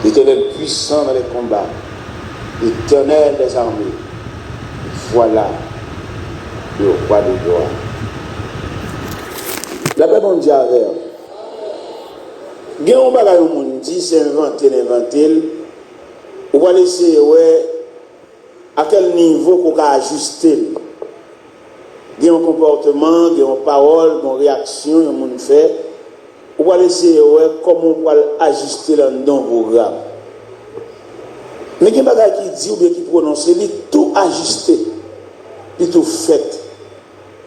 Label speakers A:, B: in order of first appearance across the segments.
A: l'Éternel puissant dans les combats, l'Éternel des armées. Voilà le roi de gloire. La paix mondiale, il y a un bagage au monde dit, c'est inventé. On va laisser à quel niveau qu'on va ajuster. Il y a un comportement, il y a une parole, une réaction, il y a un monde fait. On va laisser comment on va ajuster dans le programme. Mais il y a un bagage qui dit ou bien qui prononce, il est tout ajusté, il est tout fait.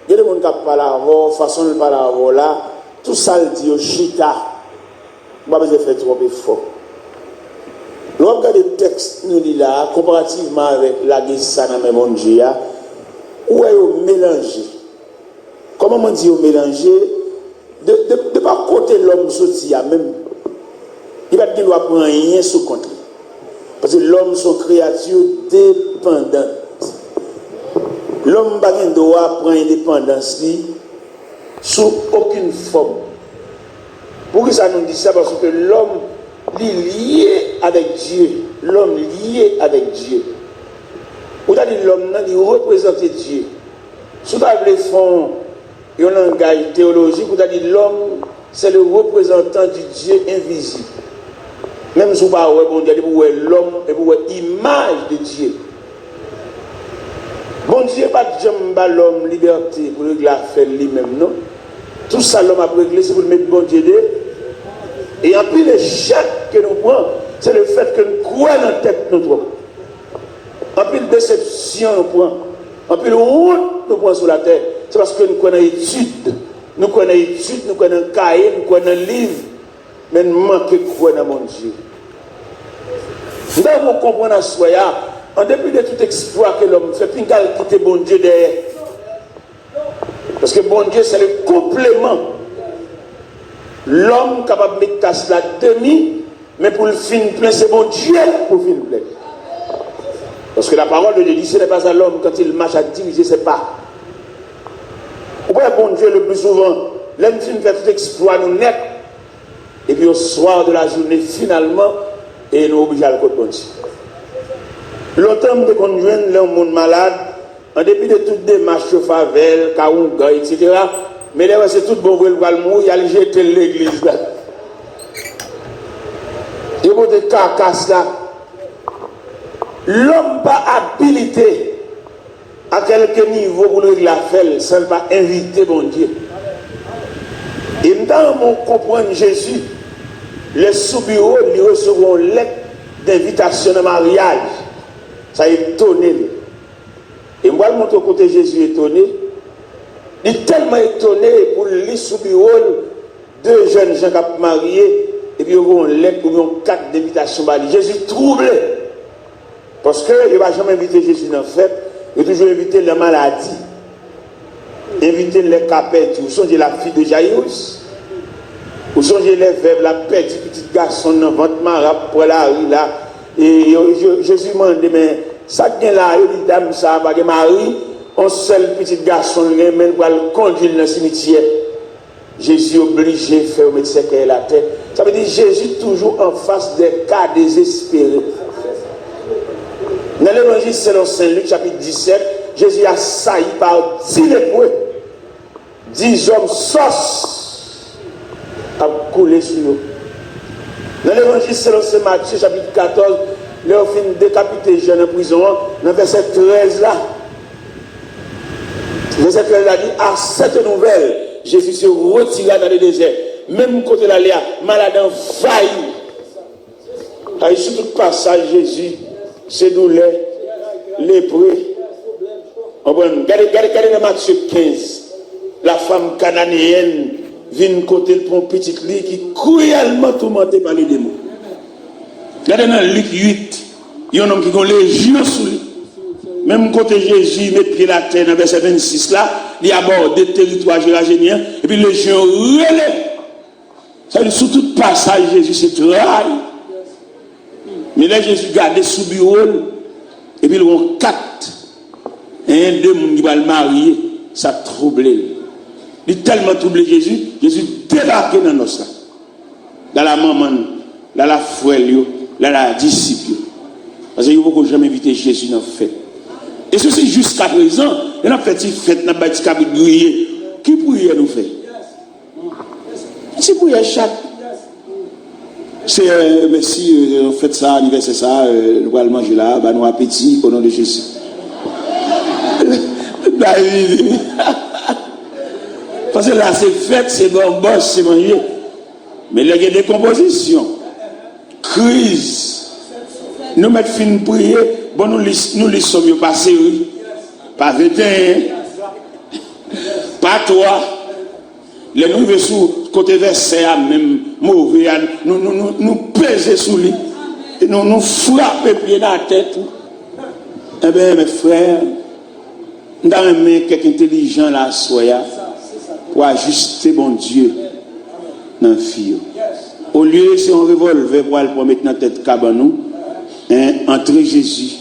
A: Il y a des gens qui parlent avant, façon de parler avant là, tout ça le dit au chita. On va pas faire trop fort. Lorsqu'on regarde le texte, nous dit là, comparativement avec la Guessana dans même Dieu, où est au mélanger? Comment on dit au mélanger? De pas côté l'homme sorti même. Il va dire prendre rien sous compte. Parce que l'homme sont créatures dépendantes. L'homme n'a pas droit prendre indépendance sous aucune forme. Pourquoi ça nous dit ça? Parce que l'homme est lié avec Dieu. L'homme lié avec Dieu. Vous avez dit l'homme il représente Dieu. Si vous avez fond un langage théologique, vous avez dit l'homme c'est le représentant du Dieu invisible. Même si vous avez bon Dieu, vous voyez l'homme et vous voyez l'image de Dieu. Bon Dieu pas de l'homme liberté pour le faire lui-même, non? Tout ça l'homme a réglé, c'est pour le mettre bon Dieu dedans. Et en plus l'échec que nous prenons, c'est le fait que nous croyons dans la tête de nous. En plus de déception nous prenons, en plus de honte nous prenons sur la terre, c'est parce que nous connaissons l'étude, nous connaissons le cahier, nous connaissons le livre, mais nous manquons de croire dans mon Dieu. Nous devons comprendre à soi, en dépit de tout exploit que l'homme fait, il va quitter bon Dieu derrière. Parce que bon Dieu, c'est le complément. L'homme capable de mettre casse la demi, mais pour le fin plein, c'est bon Dieu pour le fin plein. Parce que la parole de Dieu dit, ce n'est pas à l'homme quand il marche à diriger, c'est pas. Pourquoi bon Dieu le plus souvent, l'homme fait tout exploit, nous net, et puis au soir de la journée, finalement, et nous obligés à le côté bon Dieu. Longtemps, nous conduisons le monde malade, en dépit de toutes les marches de favelle, Kaounga, etc. Mais là, c'est tout bon pour le mourir, il y a le jeter l'église là. Il y a des carcasses là. L'homme pas habilité à quelque niveau pour le faire, sans pas inviter bon Dieu. Et dans mon comprendre Jésus, les sous-bureaux lui recevront lettre d'invitation de mariage. Ça a étonné. Et moi, je montre côté Jésus étonné. Il est tellement étonné pour lui sous-bureau, deux jeunes gens qui ont marié, et puis ils ont une lettre pour une carte d'invitation. Jésus troublé. Parce qu'il ne va jamais inviter Jésus dans la fête, il va toujours inviter les maladies, inviter les capètes. Vous songez la fille de Jaïrus, vous songez les veuves, la petit garçon dans votre marape pour la rue là. Et Jésus m'a dit, mais ça qui est là, il dit, dame, ça va Marie, un seul petit garçon, même pour le conduire dans le cimetière. Jésus obligé de faire médecin qui est la tête. Ça veut dire Jésus toujours en face des cas désespérés. Dans l'évangile selon Saint Luc, chapitre 17, Jésus a sailli par 10 lépreux. 10 hommes sauce à couler sur nous. Dans l'évangile selon Saint Matthieu, chapitre 14, leur fin décapité jeune en prison, dans verset 13 là. Verset 13 là dit, à cette nouvelle, Jésus se retira dans le désert. Même côté là, malade envahi. Sur tout passage, Jésus, ses douleurs, lépreux. Regardez dans Matthieu 15, la femme cananéenne vient côté de son petit lit qui est cruellement tourmenté par les démons. Regardez dans Luc 8, il y a un homme qui a légion sous lui. Même côté Jésus met pied la terre dans verset 26 là, il aborde le territoire géragénien et puis les gens relèvent. Ça veut dire sous tout passage, Jésus se travaille. Mais là, Jésus gardait sous bureau et puis ils ont 4. Et un, 2 personnes qui vont le marier, ça troublé. Il a tellement troublé Jésus, Jésus débarqué dans nos là. Dans la maman, dans la frère,
B: la disciple. Parce que vous ne pouvez jamais inviter Jésus dans la fête. Et ceci jusqu'à présent, il y a une fête dans le cabine grillé. Qui prière nous fait? Si prière chaque. C'est merci, on fait ça, anniversaire ça, nous allons manger là, bon appétit au nom de Jésus. Parce que là c'est fête, c'est bon boss, c'est manger. Mais là il y a des compositions. Crise. Nous mettons fin de prier, bon nous sommes passés, oui. Pas 21, pas toi. Les nous vivons sous côté verset même mauvais, nous peser sous lui, et nous frapper pied dans la tête. Eh bien mes frères, nous avons quelqu'un intelligent là, soya, pour ajuster bon Dieu dans le fil. Au lieu si on revolver pour aller mettre dans la tête cabanou, entrer Jésus.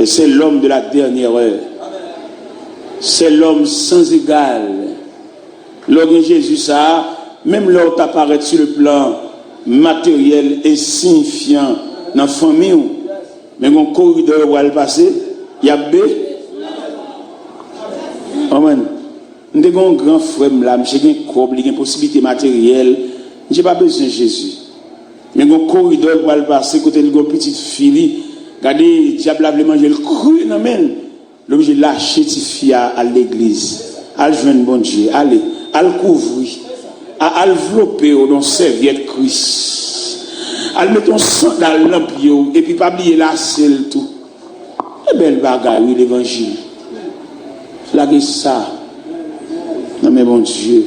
B: C'est l'homme de la dernière heure. C'est l'homme sans égal. Lorsque Jésus ça, même l'autre apparaît sur le plan matériel et signifiant dans la famille, mais un corridor où elle passe, il y a B. Amen. Nous avons un grand frère là, j'ai une possibilité matérielle, je n'ai pas besoin de Jésus. Mais un corridor où elle passe, côté de une petite fille, regardez, le diable a manger le cru, amen. L'objet lâcher cette fille à l'église. À joindre bon Dieu, allez. À le couvrir, à envelopper dans serviette Christ, à le mettre en sang dans le lampe, et puis pas oublier la selle tout. Et belle bagarre, oui, l'évangile. Là, ça. Non, mais bon Dieu.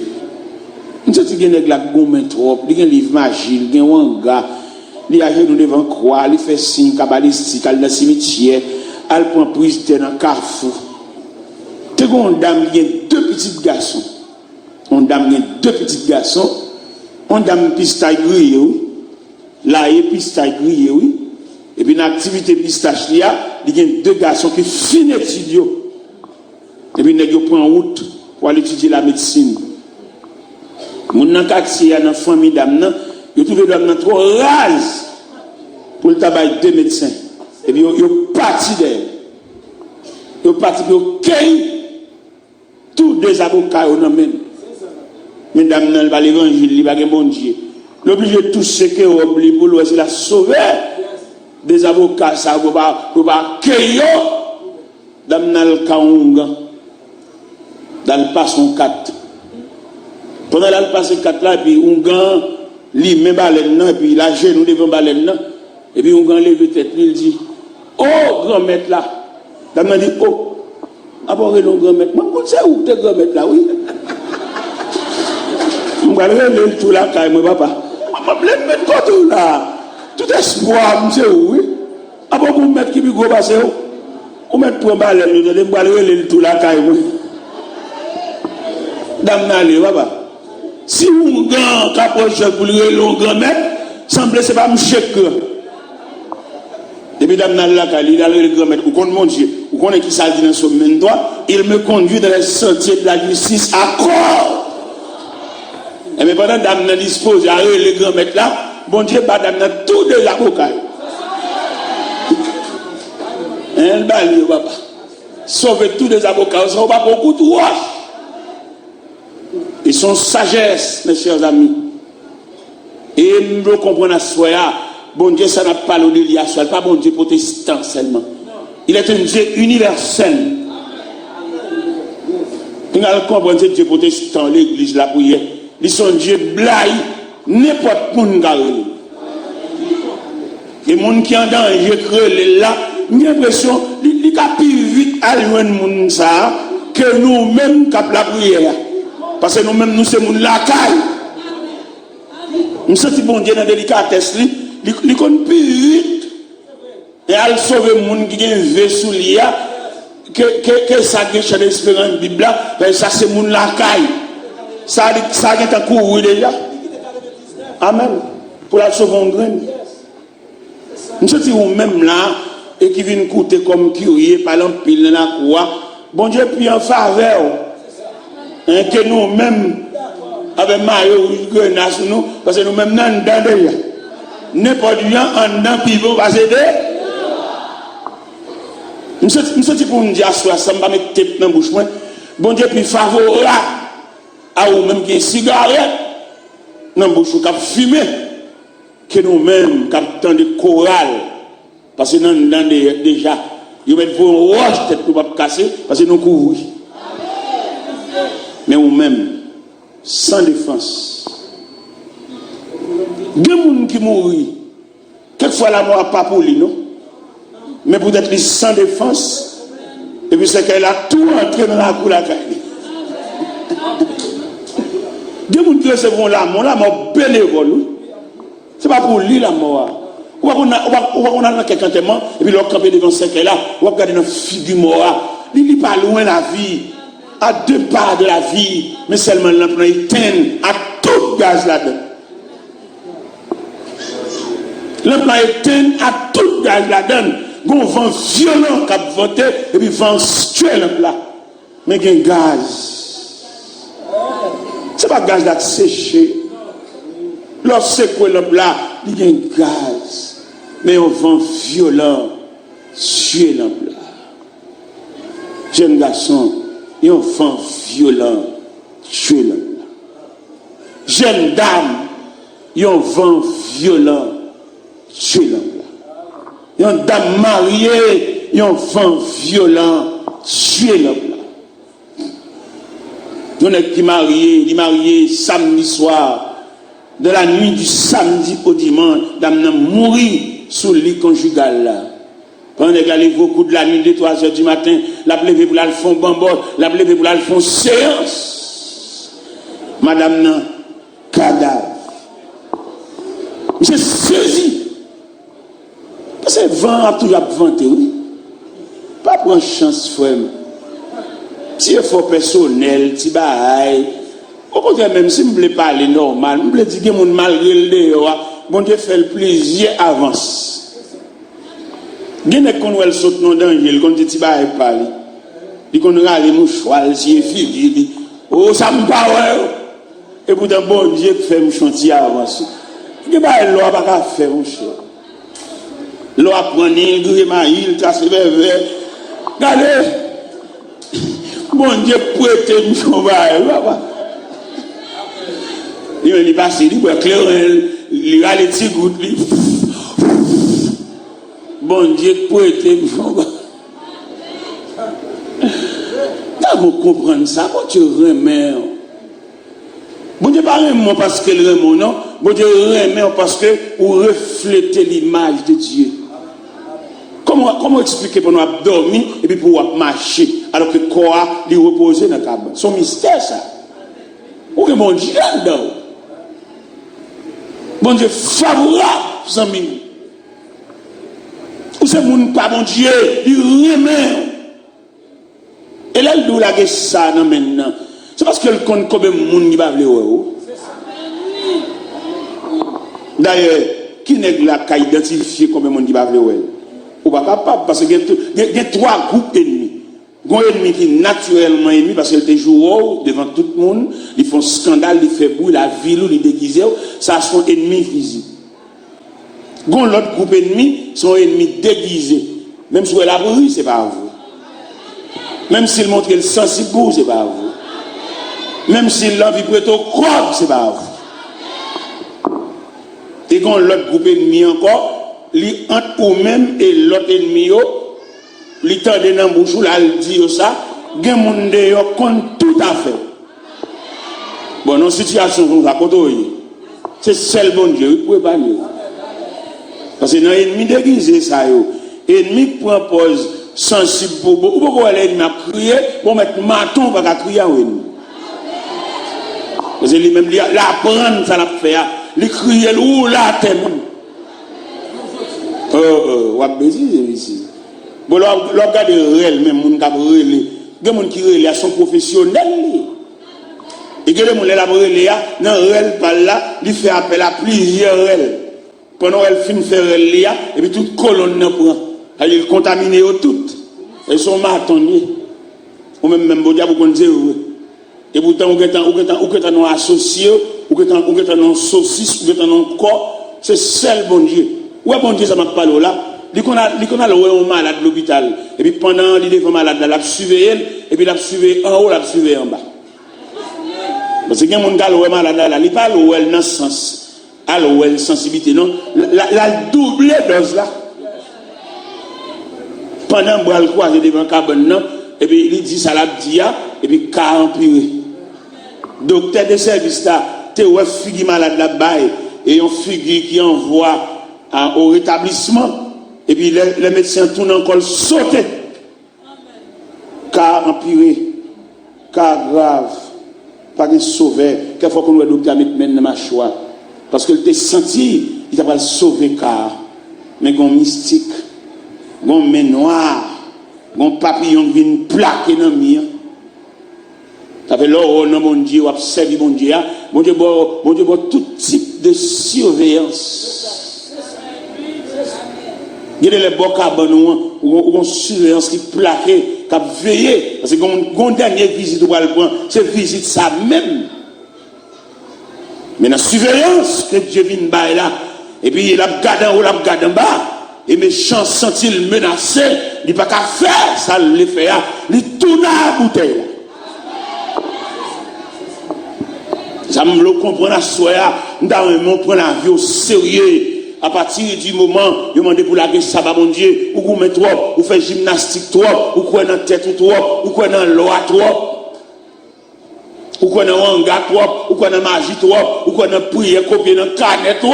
B: Nous sommes des gens qui ont trop, il y a un livre magique, il y a un gars, il y a un devant croix, il fait signe cabalistique, il y a dans le cimetière, il prend prise dans le carrefour. Tu as une dame, il y a deux petits garçons. On dame deux petits garçons, on dame pistache grillée, oui. Là, il y a pistache grillée, oui. Et puis, dans l'activité pistache, il y a deux garçons qui finissent l'étude. Et puis, ils prennent en route pour aller étudier la médecine. Mon quartier, il y a une famille d'âme, ils trouvent l'âme trop rase pour le tabac deux médecins. Et puis, ils partent d'elle. Ils partent, ils cueillent tous des avocats au nom même. Mesdames, dans l'évangile, il n'y a pas de bon Dieu. L'obligé de tout ce que vous oubliez pour lui, c'est la sauver des avocats, ça ne va pas cueillir dans le Kaunga, dans le passant 4. Pendant le passant 4 là, puis on gagne, lui, même baleine, et puis la genou devant baleine, et puis on gagne levé tête, il dit, oh, grand-maître là. Dame dit, oh, après le grand-maître, moi, je sais où tu grand-maître là, oui. Je vais aller tout là, mon papa. Je vais mettre tout là. Tout espoir, je sais où, oui. Après, vous mettez qui vous passez où? Vous mettez pour un balai, je vais aller tout là, moi. Dame n'allez, papa. Si vous gagnez, qu'approche pour le grand-maître, semble que ce n'est pas un chèque. Et puis, dame n'allez là, il a le grand-maître. Vous connaissez mon Dieu. Vous connaissez qui ça dit dans son même droit. Il me conduit dans les sentiers de la justice à corps. Et mais pendant que dame n'a disposé à eux, les grands maîtres là, bon Dieu, pas dame n'a tous des avocats. Un bal, papa. Sauver tous les avocats, ça va pas beaucoup de roches. Ils sont sagesse, mes chers amis. Et nous comprenons à soi, bon Dieu, ça n'a pas l'odeur à soi, pas bon Dieu protestant seulement. Il est un Dieu universel. Il a compris Dieu protestant, l'église, la prière. Ils sont Dieu blaye, n'importe où nous avons. Et les gens qui sont en danger, là, j'ai l'impression qu'ils sont plus vite à loin ça que nous-mêmes qui la prière. Parce que nous-mêmes, nous sommes la caille. Nous sommes bon Dieu dans la délicatesse, ils sont plus vite. Et à sauver les gens qui ont un vaisseau que ça a une espérance de Bible, ça c'est mon la caille. Ça a couru déjà. Amen. Pour la sauver en graine. Nous sommes même là, et qui viennent coûter comme curieux, par l'empile dans la croix. Bon Dieu, puis en faveur. Que nous-mêmes, avec Mario, nous, parce que nous-mêmes, nous sommes déjà. n'importe rien en dedans, puis vous va aider. Je suis pour me dire, ça m'a mis tête dans la bouche. Bon Dieu, puis favorable à vous-même qui est cigarette dans la bouche, qui a fumé, que nous-mêmes, qui avons de chorale. Parce que nous déjà, ils mettent vos roches, tête pour ne pas casser, parce que nous courons. Mais nous-mêmes, sans défense. Deux personnes qui mourent, quelquefois la mort pas pour lui, non? Mais peut-être sans défense, et puis c'est qu'elle a tout entré dans la cour la caille. Deux personnes qui recevront la mort bénévole, c'est pas pour lui la mort. Ou on a dans quelqu'un tellement, et puis l'autre campé devant ce qu'elle a, ou regarder dans la figure mort, il n'est pas loin la vie, à deux pas de la vie, mais seulement l'emploi éteint à tout gaz là-dedans. L'emploi éteint à tout gaz là-dedans. Gon vent violent qui a voté, et puis vent tuer l'emploi. Mais il y a un gaz. Ce n'est pas gaz là séché. Lorsque l'emploi, il y a un gaz. Mais un vent violent tuer l'emploi. Jeune garçon, il y a un vent violent tuer l'emploi. Jeune dame, il y a un vent violent tuer l'emploi. Il y a une dame mariée, il y a un vent violent tuer l'emploi. Il y en a qui est marié samedi soir, de la nuit du samedi au dimanche, dame mourir sous le lit conjugal là. Pendant qu'elle allait beaucoup de la nuit, 2-3 heures du matin, la plève pour la font bambol, la plève pour la font séance. Madame nan, cadavre. J'ai saisi. Parce que le vent a toujours vanté, oui. Pas prendre chance, frère. Si effort personnel, si bail. Au contraire, même si je ne voulais pas parler normal, je voulais dire que mon malgré le dehors, bon Dieu fait le plaisir, avance. Il y a des gens qui sautent dans l'angile, quand ils disent que je parle. Ils disent que les mouchoirs, si ils disent, oh, ça me parle. Et pourtant, bon Dieu fait un chantier avance. Il n'y a pas de loi à faire, mon cher. L'eau a pris il grille ma île, trace vers. Regardez, bon Dieu prête mon bail. Il passe, il va clairer, il a les petits gouttes. Bon Dieu prête mon bail. Vous comprenez ça, quand tu remets. Bon Dieu pas remet parce que le remet, non. Bon Dieu remet parce que vous reflétez l'image de Dieu. Comment expliquer pour nous dormir et puis pour marcher alors que le corps est reposé dans la cabane? C'est un mystère ça. Où est mon Dieu là-dedans? Bon Dieu favorable, amis. Où c'est mon pas mon Dieu, il remet. Et là, il doit la ça maintenant. C'est parce que le compte combien de monde qui va vouloir. D'ailleurs, qui n'est là qu'à identifier combien de monde qui va vouloir? Ou pas capable parce qu'il y a trois groupes ennemis. Il y a un ennemi qui est naturellement ennemi parce qu'il joue devant tout le monde, ils font scandale, ils font bruit, la ville, ils déguisent, ça sont ennemis physiques. Il y a l'autre groupe ennemi, sont ennemis déguisés. Même si la bruit, ce n'est pas vous. Même s'il montre le sensible, ce n'est pas vous. Même s'il l'envie prête au corps, ce n'est pas vous. Et il y a l'autre groupe ennemi encore. Li entre ou même et l'autre ennemi yo li tande dans bouche là il dit ça gen moun de yo compte tout à fait bon dans situation comme ça c'est seul bon Dieu il peut pas mieux parce que dans ennemi déguisé ça yo ennemi prend pause sensible pour ou pourquoi l'ennemi a crié bon mettre maton pas crier à ennemi parce que lui même la prendre ça l'a fait li crier ou là témoin. Ici. Bon, l'organe de réel, même, mon cap relé. Il y a des gens qui relé sont professionnels. Et il y a des gens qui relé, dans réel, par là, il fait appel à plusieurs réels. Pendant qu'elle finit de faire relé, et puis toute colonne ne prend. Elle contamine toutes. Elles sont martonnées. Ou même, bon diable, vous connaissez. Et pourtant, vous êtes associé, vous êtes en saucisse, vous êtes en corps. c'est seul bon Dieu. Ouais, bon Dieu, ça m'a parlé là. Il qu'on a le malade de l'hôpital. Et puis pendant il est malade, il a surveillé, et puis il a surveillé en haut, il a surveillé en bas. Parce que quelqu'un qui a le malade là, il pas le dans sens, à le sensibilité, non. La double dose là. Pendant bras le croisé devant cabane, et puis il dit ça l'a dit, et puis qu'a empiré. Docteur de service là, tu es figure malade là-bas, et on figure qui envoie au rétablissement. Et puis les médecins tournent encore sauter. Car empiré, car grave, pas de sauver. Quelquefois qu'on le docteur met dans ma choix. Parce que il t'a senti, il t'a pas sauvé car. Mais qu'on mystique, qu'on main noire, qu'on papillon qui vient plaquer dans le mur. Ça fait là, oh non, mon Dieu, observe mon Dieu, mon Dieu, tout type de surveillance. Il y a les beaux cabans ou une surveillance qui plaque, qui a veillé. Parce que quand dernière visite, c'est visite ça même. Mais la surveillance que Dieu vient de là, et puis il a gardé en haut, il a gardé en bas, et méchant sent-il menacé, il n'a pas qu'à faire ça, il fait, il tourne à la bouteille. Ça me le comprend à soi, nous devons prendre la vie au sérieux. À partir du moment où vous demandez pour la guerre, ça va, mon Dieu, ou vous mettez trop, ou faites gymnastique trop, ou quoi dans la tête trop, ou quoi dans l'eau trop, ou quoi dans le hangar trop, ou quoi dans la magie trop, ou quoi dans la prière copier dans le carnet trop,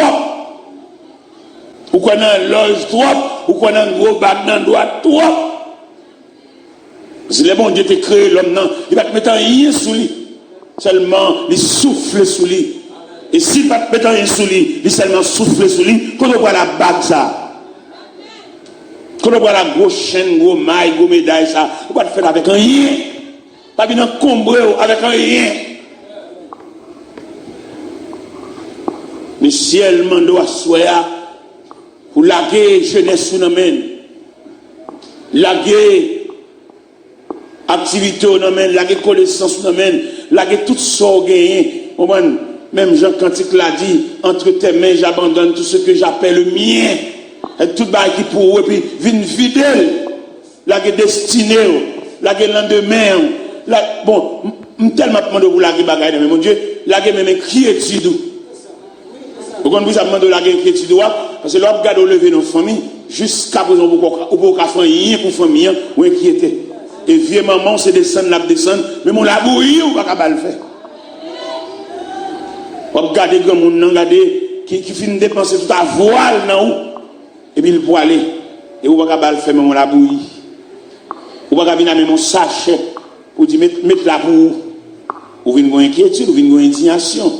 B: ou quoi dans la loge trop, ou quoi dans le gros bac dans le doigt trop. Si le bon Dieu t'a créé l'homme, il va te mettre rien sous lui, seulement il souffle sous lui. Et s'il ne va pas mettre rien sous lui, il seulement souffle sous lui, quand on voit la bague ça, quand on voit la grosse chaîne, gros maille, gros médaille ça, on va le faire avec rien. Pas bien encombré avec rien. Mais si elle m'a doit soya pour laguer jeunesse sous la main, laguer activité sous la main, laguer connaissance sous la main, laguer tout ça au gagné. Même Jean Cantique l'a dit, entre tes mains j'abandonne tout ce que j'appelle le mien. Et tout le qui pour eux, puis vine fidèle, laguer destiné, laguer lendemain. Bon, tellement demandé pour laguer bagaille, mais mon Dieu, laguer même inquiétude. Vous comprenez, vous avez demandé laguer inquiétude, parce que l'homme garde au lever nos familles, jusqu'à présent, vous pouvez pas faire rien pour famille, ou inquiéter. Et vieux maman, c'est descendre, la descendre, mais mon labouille, ou pas le faire. Vous regardez comme on regardez qui finit de dépenser toute la voile dans et puis il peut aller. Et vous ne pouvez pas faire même la bouillie. Vous ne pouvez pas venir avec mon sachet pour dire mettre la boue. Vous venez avec inquiétude, vous venez avec indignation.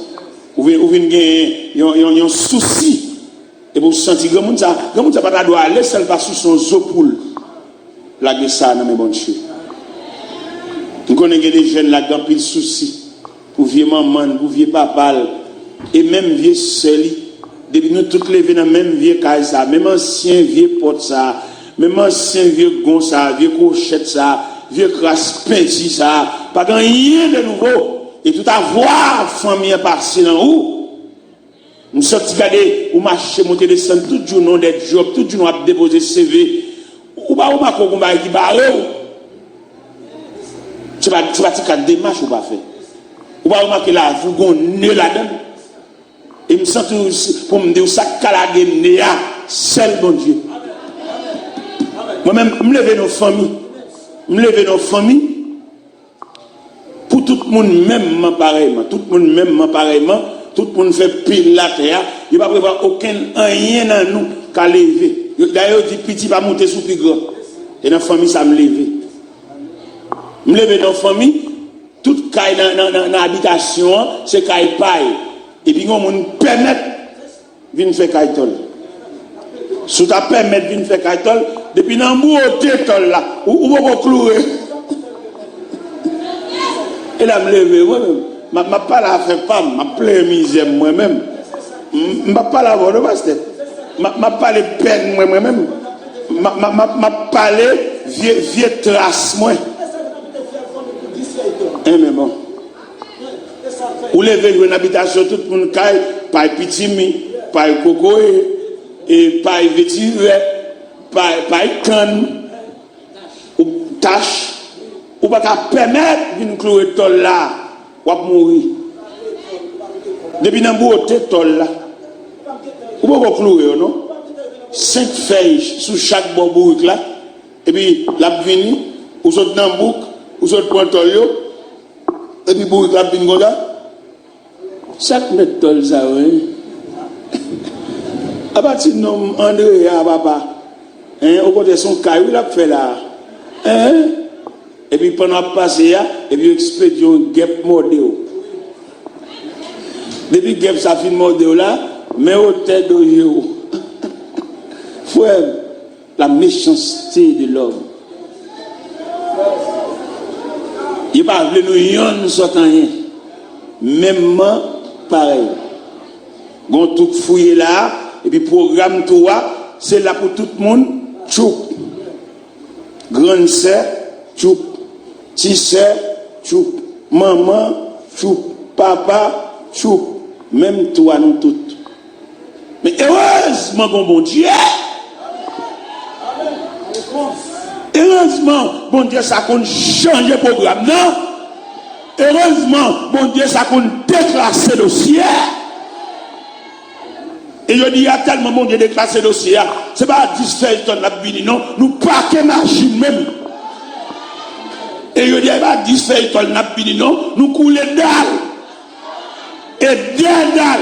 B: Vous venez avec un souci. Et vous sentez que vous ne pouvez pas aller seul parce que son zopoule. La guerre ça, non mais bon Dieu. Nous connaissons des jeunes là qui ont pile souci. Pour vieux maman, pour vieux papa, et même vieux seul, depuis nous tous les dans même vieux caille ça, même ancien vieux pote ça, même ancien vieux gon ça, vieux cochette ça, vieux crasse peinti ça, pas rien de nouveau, et tout avoir famille passé dans où, nous sommes regardés, ou marcher, monter, descendre, tout jour nom des jobs, tout jour nous déposer CV, ou pas ou ma combat qui barre, tu vas faire des démarches ou pas faire. Vous va remarquer là, vous gonez là-dedans. Et je me sens pour me dire ça, calage néa, seul bon Dieu. Moi-même, je me lève nos familles. Je me lève nos familles. Pour tout le monde, même pareillement. Tout le monde, même pareillement. Tout le monde fait pile la terre. Il ne va pas prévoir aucun rien dans nous qu'à lever. D'ailleurs, il dit petit va monter sous plus grand. Et dans la famille, ça me lève. Je me lève dans la famille. Toute caille dans l'habitation, c'est caille paille. Et puis, on me permet de venir faire caille tol. Si tu permet de venir faire caille tol, depuis dans le bout de tol là, où on va clouer. Et là, je me lève moi-même. Je ne vais pas la faire femme, je pleure misère moi-même. Je ne vais pas la voir de pasteur. Je ne vais pas les peine moi-même. Je ne vais pas les vieux traces moi. Mais bon, ou lever une habitation, tout le monde caille, pas petit, pas coco et pas vétiver, pas canne ou tâche ou pas permettre d'une clouer tol là ou mourir. Depuis dans beauté tol là. Ou pas clouer non? 5 feuilles sous chaque bourrique là et puis la vini ou saute dans bouc ou saute point tol yo et puis bourrique la vini comme ça. Chaque mètre tol ça oui. À partir de nom André à papa au côté son caillou il a fait là et puis pendant passer et puis expédition guêpe mordéo depuis guêpe ça fin mordéo là mais au tête de yo frère la méchanceté de l'homme il pas voulu nous yon sortant rien même pareil gon tout fouiller là et puis programme toi c'est là pour tout le monde choup grande sœur choup petite sœur choup maman choup papa choup même toi nous toutes mais heureusement bon Dieu heureusement bon Dieu ça qu'on changer programme non heureusement bon Dieu ça qu'on déclasser dossier. Et je dis, il y a tellement de monde qui déclasse le dossier. Ce n'est pas 10 feuilles de la bini, non. Nous paquons machine même. Et je dis, il n'y a pas 10 feuilles de la bini, non. Nous coulons dalle. Et bien dalle.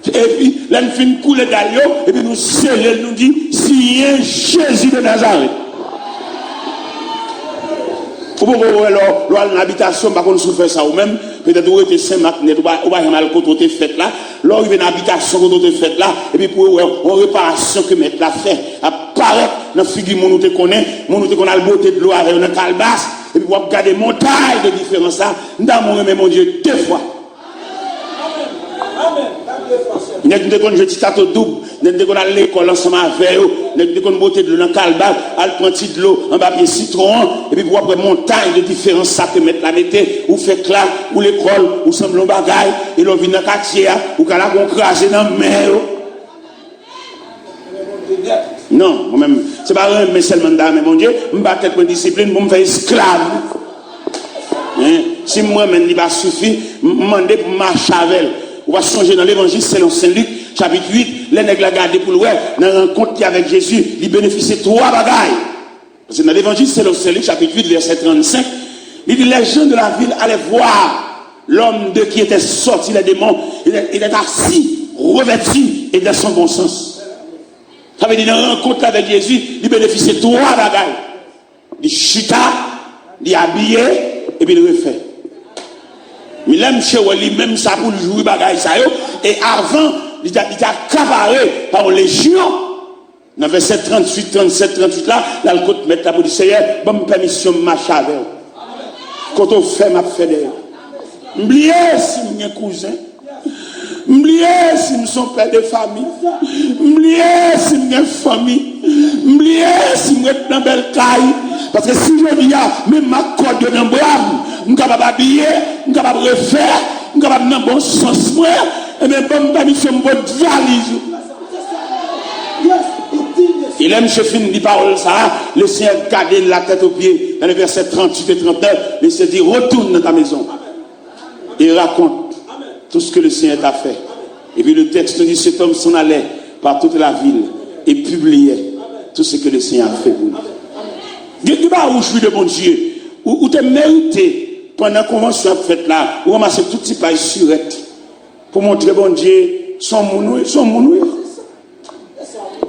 B: Et puis, là, nous finissons couler dalle. Et puis, nous scellons, nous disons, si il y a Jésus de Nazareth. Vous pouvez voir l'habitation, par contre, si vous faites ça ou même, peut-être vous êtes Saint-Marc, vous n'avez pas mal quand vous êtes fait là, là, vous avez une habitation quand vous êtes fait là, et puis pour une réparation que mettre la fait, apparaître dans la figure, nous te connaît, nous te connaît la beauté de l'eau avec une calebasse, et puis vous regardez montagne de différence là, nous avons mon Dieu 2 fois. Nous avons dit que je tâteau double, nous avons dit qu'on a l'école ensemble avec eux, nous avons dit qu'on a beauté de l'eau dans le calbas, elle prend de l'eau en papier citron, et puis pour après montagne de différents sacs que mettre la l'été, ou fait clair, ou l'école, ou semble un bagaille, et l'on vient dans le quartier, ou qu'on a crasé dans la mer. Non, moi-même, c'est pas un mais seulement d'âme, mais mon Dieu, je vais battre ma discipline pour me faire esclave. Si moi-même, il va suffire, je vais demander pour marcher avec elle. On va changer dans l'évangile selon Saint-Luc, chapitre 8, les nègres la garder pour le ouais, dans la rencontre avec Jésus, il bénéficie 3 bagailles. Parce que dans l'évangile selon Saint-Luc, chapitre 8, verset 35, il dit les gens de la ville allaient voir l'homme de qui était sorti les démons, il est assis, revêtu et dans son bon sens. Ça veut dire dans la rencontre avec Jésus, il bénéficie 3 bagailles. Il chuta, il habillé, et puis il refait. Mais l'aime chez lui-même ça pour jouer bagaille ça et avant il a accaparé par une légion dans verset 38 37 38 là le côté mettre la pour dire Seigneur bonne permission marcher avec quand on fait m'a fait d'ailleurs m'oublier si mes cousins m'oublier si me son père de famille m'oublier si mes famille m'oublier si me dans belle caille parce que si je dis même ma corde dans bras je suis capable d'habiller, je suis capable de refaire, je suis capable de dans bon sens moi et même bonne permission bonne valise. Il aime se finir dit parole ça, le Seigneur garde la tête aux pieds dans le verset 38 et 39, le Seigneur dit retourne dans ta maison et raconte tout ce que le Seigneur t'a fait. Et puis le texte dit cet homme s'en allait par toute la ville et publiait tout ce que le Seigneur a fait pour lui. Dieu va où je suis de bon Dieu, où tu as mérité pendant la convention faite là, où ramasser tout petit paille surette pour montrer bon Dieu son mounoué.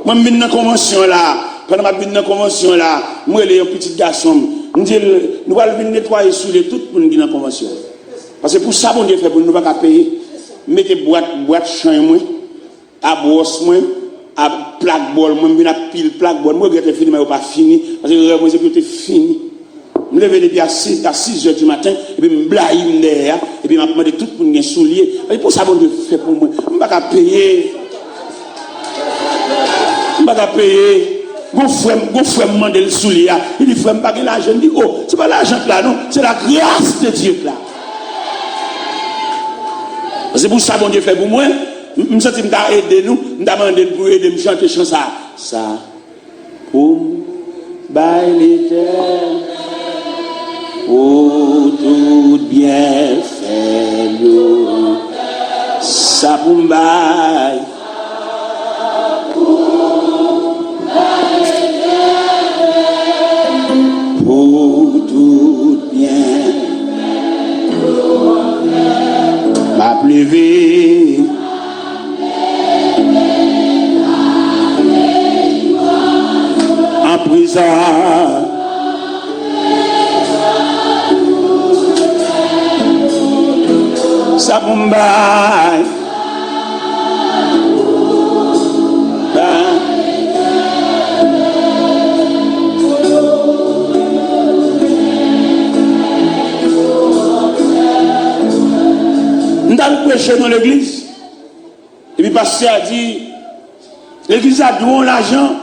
B: Moi je suis dans la convention là, pendant que je suis dans la convention là, moi les petits garçons, nous allons venir nettoyer sur les tout pour nous dans la convention. Parce que pour ça bon Dieu fait pour nous pas payer, mettez boîte champ moi, à brosse moi, à plaque bol moi, venir à pile plaque bol moi regrette fini mais pas fini parce que moi c'est fini. Je me lève depuis à 6h du matin, et puis je me blague derrière, et puis je me demande tout pour me soulier. Et pour ça, bon Dieu fait pour moi. Je ne vais pas payer. Je ne vais pas payer. Mon frère me demande le soulier. Il dit, frère, je ne vais pas l'argent. Je dis, oh, ce n'est pas l'argent là, non. C'est la grâce de Dieu là. C'est pour ça, bon Dieu fait pour moi. Je me sens que je aider nous, je demande pour aider me chanter chant ça. Ça, pour bail l'éternel, pour tout bien faire, ça pour bail. Pour tout bien, m'a pleuvé. En prison, ça bombaille. Nous avons prêché dans l'église. Et puis, le pasteur a dit, l'église a donné l'argent.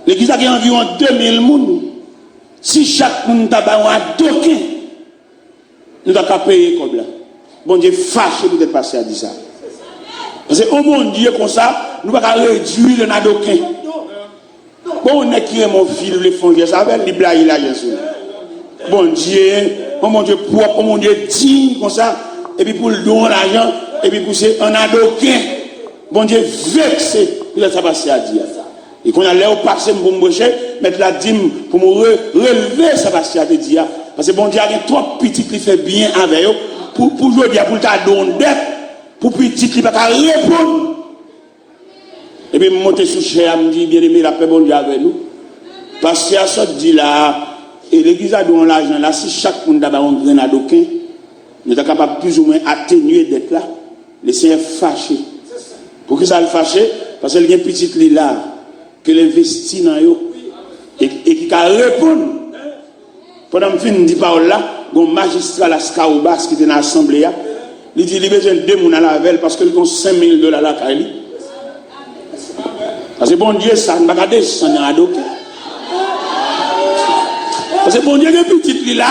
B: L'église a environ 2000 personnes. Si chaque monde a un token, nous avons payer comme là. Bon Dieu, fâché pour être pasteur a dit ça. Parce que au monde Dieu comme ça, nous ne pouvons pas réduire le nadoquin. Bon, on est qui est mon fils, les fonds, ça va être libre là, bien sûr. Bon Dieu, propre, mon Dieu digne comme ça. Et puis pour le don l'argent, et puis pour c'est un adoquin. Bon Dieu vexé, il a ça passé à dire. Et quand on a l'air au passé pour me boucher, mettre la dîme pour me relever ça passé à dire. Parce que bon Dieu a trois petits qui fait bien avec eux, pour jouer bien, pour ta don d'être, pour petit qui ne va pas répondre. Et puis je monte sous chair, je me dis, bien aimé, la paix bon Dieu avec nous. Parce que à ce dit là, et l'église a donné l'argent là, si chaque monde a un grain adoquin, nous sommes capables plus ou moins atténuer d'être là. Le Seigneur fâché. Pour que ça le fâche? Parce qu'il y a une petite lit là, que l'investit dans eux, et qui peut répondre. Pendant que je dis parole là, un magistrat la Skaoubas qui était dans l'assemblée, il dit qu'il a besoin de 2 personnes à la veille parce qu'il a 5 000 $ là. Parce que bon Dieu, ça ne va pas descendre à dos. Parce que bon Dieu, il y a une petite lit là.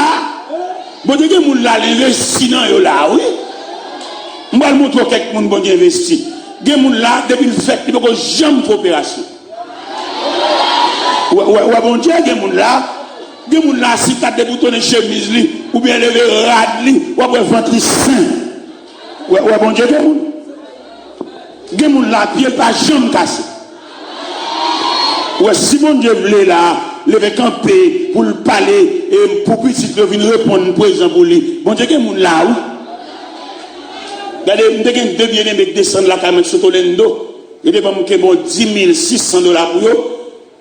B: Bon Dieu, moun la investi dans yo là, oui. On va montrer quelques moun bon Dieu investi. Gen moun là depuis le fait, il faut jamais faire opération. Ouais bon Dieu, gen moun là si tu as des boutons de chemise li ou bien levé rad li, ou après ventre sain. Ouais bon Dieu, gen moun là pied pas jamais cassé. Ouais si bon Dieu voulait là lever camper pour le parler et pour petit le venir répondre présent pour lui. Bon Dieu, que moun là où? Regardez, nous avons 2 bien-aimés qui descendent la caméra sur Tolendo. Et puis, nous avons 10 600 $ pour eux.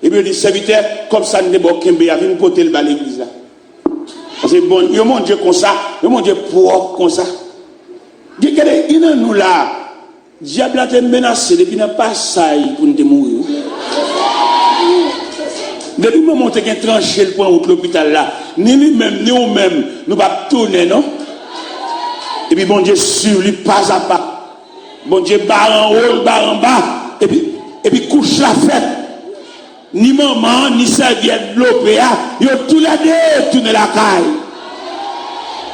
B: Et puis, les serviteurs, comme ça, nous avons Kembe, à venir porter le bas l'église là. Parce que bon, il y a mon Dieu comme ça, il y a mon Dieu propre comme ça. Regardez, il y a nous là, diable a été menacé, depuis n'a pas ça pour nous mourir. Depuis le moment où tu as tranché le point de l'hôpital là, ni lui-même, ni nous-mêmes, nous ne pouvons pas tourner, non? Et puis, bon Dieu, sur lui, pas à pas. Bon Dieu, barre en haut, barre en bas. Et puis couche la fête. Ni maman, ni serviette de l'OPA, ils ont tous les deux tourné la caille.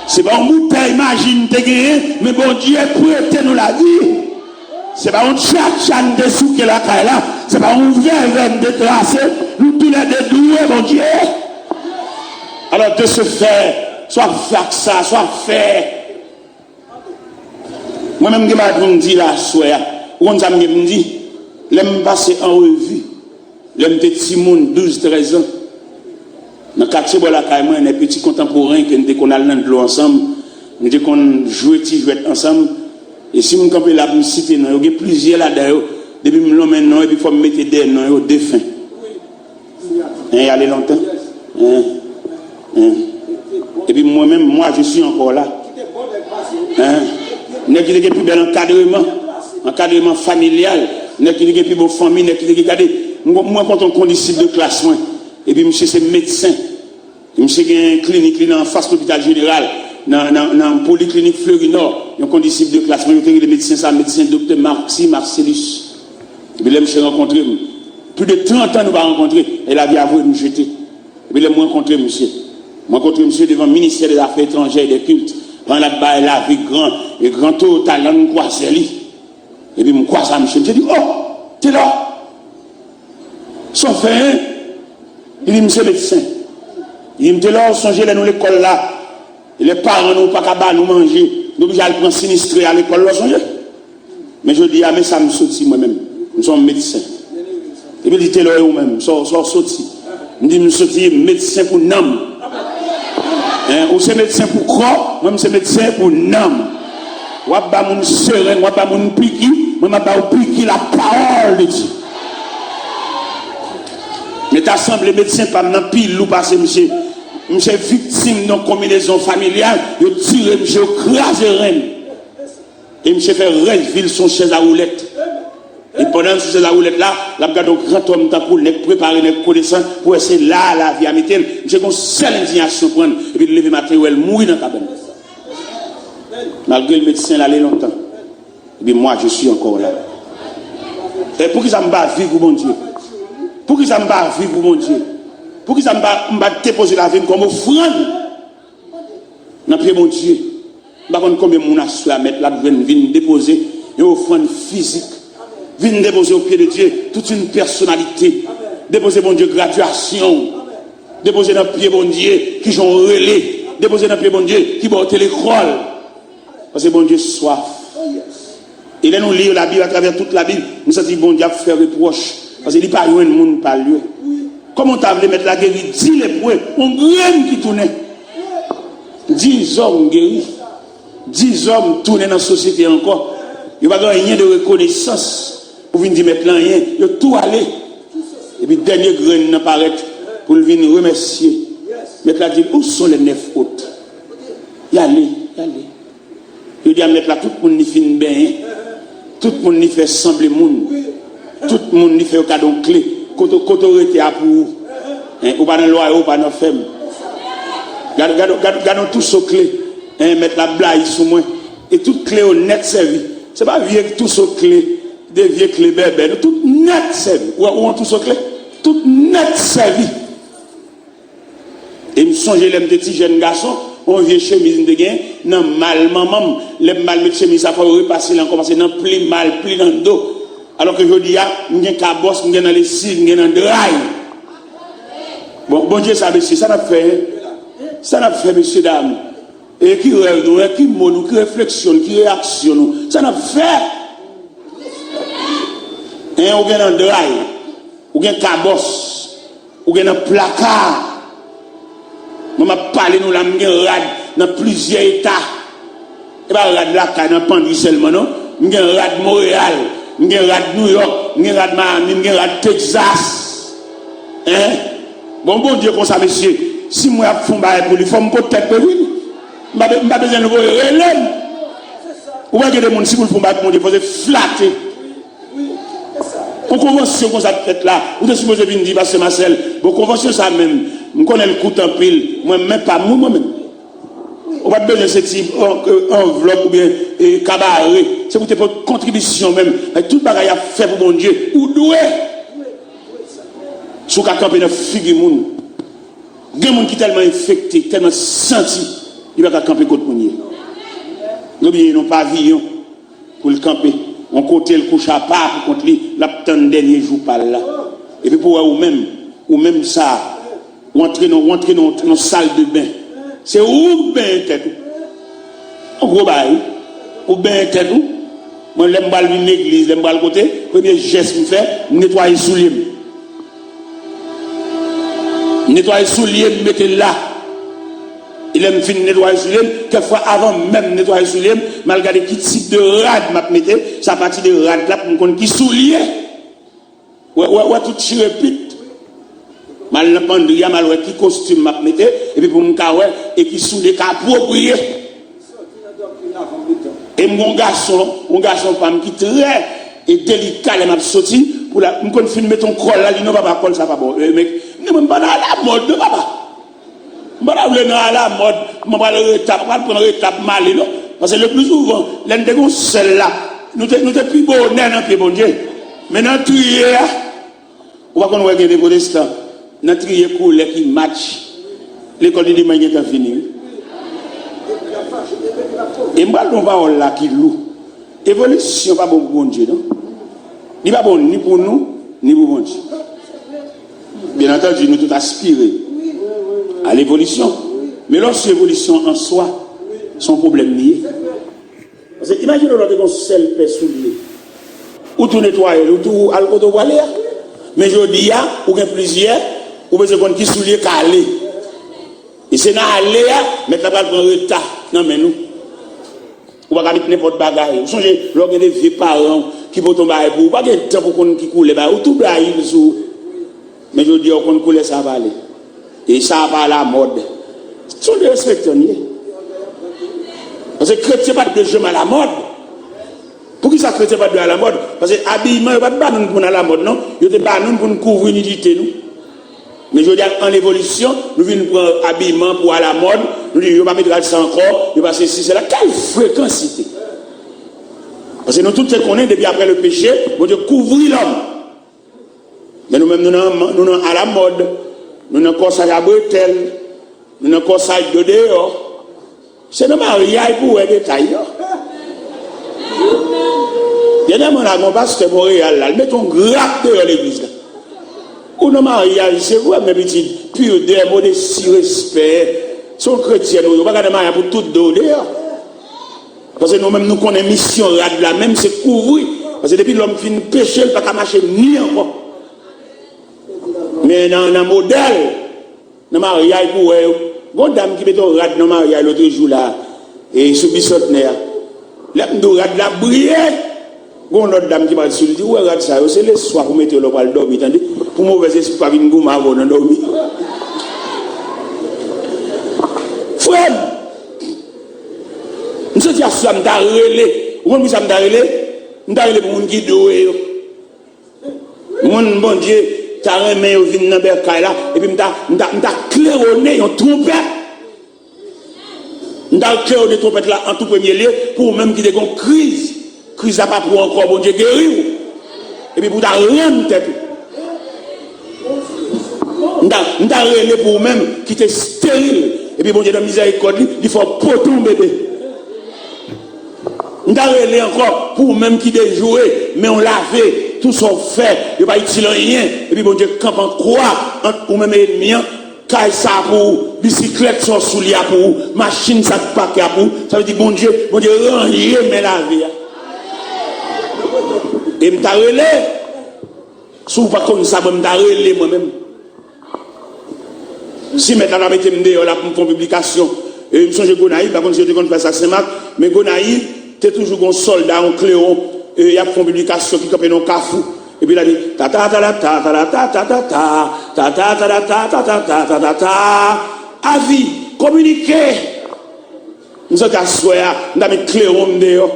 B: C'est pas un bouteille, imagine, t'es gagné, mais bon Dieu, prêtez nous la vie. C'est pas un tchatchan dessous qui est la caille là. C'est pas un verre de tracé. Nous tous les deux doués, mon Dieu. Alors de ce fait, soit faire ça, soit faire. Moi-même, je me dis là, on me dit, je me passe en revue. Je me dis, Simon, 12-13 ans. Dans le quartier de la Caïman, on est petits contemporains qui qu'on a de l'eau ensemble. Nous disons qu'on joue ensemble. Et si on campe là, pour citer, il y a plusieurs là-dedans. Depuis que je maintenant, et puis il faut me mettre des noms au défunt. Il y a longtemps. Et puis moi-même, moi, je suis encore là. Nous avons plus bel encadrement familial. Nous avons plus bonne famille. Moi, quand on conditionne de classe, et puis monsieur, c'est médecin. Monsieur, il y a une clinique en face de l'hôpital général, dans la polyclinique Fleury Nord. Il y a un conditionne de classe. Moi, je suis médecin, médecin docteur Marcellus. Et puis là, je rencontré. Plus de 30 ans, nous avons rencontré. Elle avait avoué nous jeter. Et puis là, je rencontré monsieur. Je rencontré monsieur devant le ministère des Affaires étrangères et des cultes. Pendant la baille, la vie grand, et grand talent, nous croisons. Et puis, je crois ça, monsieur. Je dis, oh, t'es là. Son fait, il dit, monsieur médecin. Il me dit, là, songez là, nous, l'école là. Et les parents, nous, pas qu'à nous manger. Nous, j'allais prendre sinistré à l'école là, songez. Mais je dis, ah, mais ça me sortit moi-même. Nous sommes médecins. Et puis, il dit, t'es là, vous-même, sort sorti. Je dis, je suis médecin pour l'âme. Ou c'est médecin pour corps, moi, c'est médecin pour l'âme. Ou pas mon serein, ou pas mon piqui, moi, je pas piqui la parole de Dieu. Mais t'as semblé médecin pas maintenant pile ou parce que monsieur victime d'une combinaison familiale, il tire, monsieur crase reine. Et monsieur fait ville son chaise à roulette. Et pendant que chaise à roulette là, la regarde au grand homme tant pour les préparer les connaissances pour essayer là la vie à mettre. Monsieur une seule indignation prendre et puis lever matin où elle mourit dans la cabane. Malgré le médecin là longtemps. Et puis moi je suis encore là. Et pour que ça me bat vivre pour mon Dieu. Pour que ça me bat vivre pour mon Dieu. Pour que ça me bat déposer la vie comme offrande. Dans pied mon Dieu. Je ne sais pas combien de monde a su à mettre là, venir déposer une offrande physique. Venir déposer au pied de Dieu toute une personnalité. Déposer mon Dieu graduation. Déposer dans le pied mon Dieu qui sont relais. Déposer dans le pied mon Dieu qui porte l'école. Parce que bon Dieu soif. Et là nous lisons la Bible à travers toute la Bible. Nous sentons bon Dieu faire reproche. Parce qu'il n'y a pas de monde par lieu. Comment tu as voulu mettre la guérison? 10 lépreux, on graine qui tournait. 10 hommes guéris. 10 hommes tournés dans la société encore. Il n'y a pas rien de reconnaissance pour venir mettre rien. Il y a tout allé. Et puis, dernier grain n'apparaît pour venir remercier. Mettre la dit, où sont les 9 autres? Y aller. Il dit à mettre là, tout le monde n'y fait bien. Tout le monde n'y fait sembler monde. Tout le monde n'y fait un cadeau clé. Quand on était à pour ou pas dans le loi ou pas dans la ferme. Gardons tout ce clé. Mettre la blague sur moi. Et toute clé au net servi. Ce n'est pas vieux tout ce clé. Des vieux clés bébés. Tout net servi. Où on tout ce clé? Tout net servi. Et me songe les petits jeunes garçons. On vient chemise de gain. Non, mal, maman. Les mal de chemise, ça faut repasser là. Commencer dans plus mal, plus dans le dos. Alors que je dis, il y a un cabosse, il y a dans les cils, il y a dans le drive. Bon Dieu, ça, monsieur, ça n'a fait. Ça n'a fait, messieurs, dames. Et qui rêve, nous, qui mot, nous, qui réflexion, qui réaction, nous. Ça n'a fait. Et on vient dans le drive. Ou bien cabosse. Ou bien dans le placard. Moi, je parle, nous, là, je rad dans plusieurs états. Et pas rad là, dans Pandi seulement, non? Je rad Montréal. Je rad New York, je rad Miami, je rad Texas. Hein? Bon Dieu, comme ça, monsieur. Si moi, je fais un bail pour lui, il faut me peut-être pour lui. Je n'ai pas besoin de vous relève. Ou bien que des gens, si vous faites un bail pour lui, il faut se flatter. Pour convention comme ça, peut-être là, vous êtes supposé venir dire, parce que Marcel, pour convention, ça même, je connais le coup en pile, moi-même, pas moi-même. On va besoin de ce type enveloppe ou bien cabaret. C'est pour votre contribution même. Tout le bagage à faire pour mon Dieu. Ou doué. Si vous avez campé dans figure moun. Il y a des gens qui sont tellement infectés, tellement sentis, il va camper contre mon. Nous n'avons pas pavillon pour le camper. On côté le couche à part pour contre lui, la dernier jour par là. Et puis pour ou même ça, ou entrer dans la salle de bain. C'est où ben tête ou gros bail ou ben tête ou moi l'aime pas une église l'aime pas le côté premier geste me fait nettoyer soulier mettez là il aime fin nettoyer soulier quelquefois avant même nettoyer soulier mal regarder qui type de rad m'a mettre ça partie de rad là pour me connaître qui soulier ouais tout tiré pite mal le pandria mal qui costume m'a mettre et puis pour me caouer et qui sous les cas appropriés et mon garçon femme qui très et délicat elle m'a sorti pour la me connait filmer ton col là il non va col ça pas bon mec ne même pas dans la mode de papa pas dans la mode on va le étape pas prendre étape mal non parce que le plus souvent l'un des gars celle-là nous t'es plus beau dans pied bon Dieu maintenant trier on va qu'on va gagner des protestants notre trier couleur qui match l'école de dimanche est finie et moi on va là qui loue Évolution pas bon pour bon Dieu, non? Il n'est pas bon ni pour nous, ni pour bon Dieu. Bien entendu, nous tous aspirer à l'évolution. Mais lorsque l'évolution en soi, son problème lié. Parce que imaginez l'autre qu'on seul paix soulier. Ou tout nettoyer, ou tout alcool de voiler. Mais je dis, ou bien plusieurs, ou bien qu'on qui soulier qu'à aller. Et c'est dans aller, mais t'as pas le retard. Non, mais nous. Ou pas mettre n'importe bagaille. Vous songez, lorsque des vieux parents qui vont tomber pour vous, pas de temps pour qu'on qui coule, ou tout blague sous. Mais je dis, qu'on coule, ça va aller. Et ça va à la mode. Ce sont des respectoniers. Parce que chrétien pas de jeu à la mode. Pour qui ça chrétien pas de à la mode? Parce que habillement, il n'y a pas de nous à la mode, non? Il n'y a pas de nous pour nous couvrir l'unité, nous. Mais je veux dire, en évolution, nous venons prendre habillement pour à la mode. Nous disons, il ne va pas mettre ça encore, il va passer ici, c'est là. Quelle fréquence? Parce que nous tous connaissons, depuis après le péché, nous devons couvrir l'homme. Mais nous-mêmes, nous sommes à la mode. Nous sommes corsage à bretelles. Nous sommes corsage de dehors. C'est normal, il y a pour les détails. Il y a des gens qui ont un pasteur Montréal, là, mettons grappe dehors l'église. Ou non, mariage, c'est vrai, mes petits, pur des modestie, respect. Sont chrétiens, nous ne pouvons pas garder mariage pour tout dehors. Parce que nous-mêmes, nous connaissons mission là, même c'est couvrir. Parce que depuis l'homme finit péché, il ne peut pas marcher ni encore. Mais dans un modèle, dans le mariage, pour une dame qui met un rad dans le mariage l'autre jour là, et sous Bissotner, là, nous rad la briller. Une autre dame qui m'a dit, où est rad ça? C'est le soir pour mettre le bal dormir, pour mauvais esprit, pas une gouma avant de dormir. Frère, nous sommes à ça, nous avons relé. Vous comprenez ça, nous avons relé? Nous avons relé pour nous guider. Mon bon Dieu, tu as remis au vin dans le bercail là, et puis nous avons claironné en trompette. Nous avons claironné trompette là en tout premier lieu, pour même qu'il y ait une crise. Crise n'a pas pour encore, bon Dieu, guérir. Et puis pour ta rendre tête. Nous avons relé pour même qui était stérile. Et puis bon Dieu, dans la miséricorde, il faut pas tomber bébé. Nous avons relé encore pour même qui déjoué, mais on lavé, tout son fait, il n'y a pas utile rien. Et puis bon Dieu, quand on croit, ou même ennemi, caille ça pour, bicyclette son soulier pour, machine ça paquet pour, ça veut dire bon Dieu, ranger, mais la vie. Et je t'ai relé, si vous ne pas comme ça, je t'ai relé moi-même. Si maintenant on a mis dehors pour faire une publication, et je me suis dit Gonaïve, par contre je te faire ça Saint-Marc, mais Gonaïve, tu es toujours un soldat, un cléon, et il y a une publication qui est dans le cafou. Et puis il a dit ta ta ta ta ta ta ta ta ta ta ta ta ta ta ta ta ta ta avis, communiquer. Nous sommes à soya, nous avons mis cléon dehors.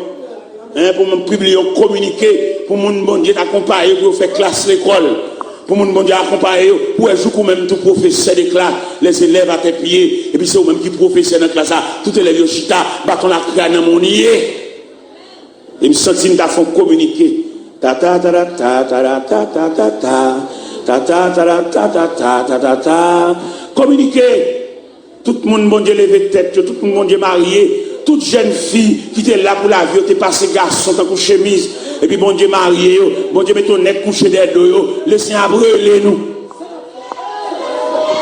B: Pour me publier, communiquer, pour mon bon Dieu t'accompagner, pour faire classe l'école. Pour mon bon Dieu accompagner, pour jouer même tout professeur de classe, les élèves à tes pieds, et puis c'est eux-mêmes qui professeur dans la classe, tout élève de chita, bâton la crâne dans mon nier. Et me sentis que font communiquer. Ta ta ta ta ta ta ta ta ta ta ta ta ta ta ta ta ta ta communiquer. Tout le monde bon Dieu levé tête, tout le monde bon Dieu marié. Toute jeune fille qui était là pour la vie, t'es passé garçon, t'as couché chemise, et puis bon Dieu marié, bon Dieu met ton nez couché des deux, laissez brûler nous.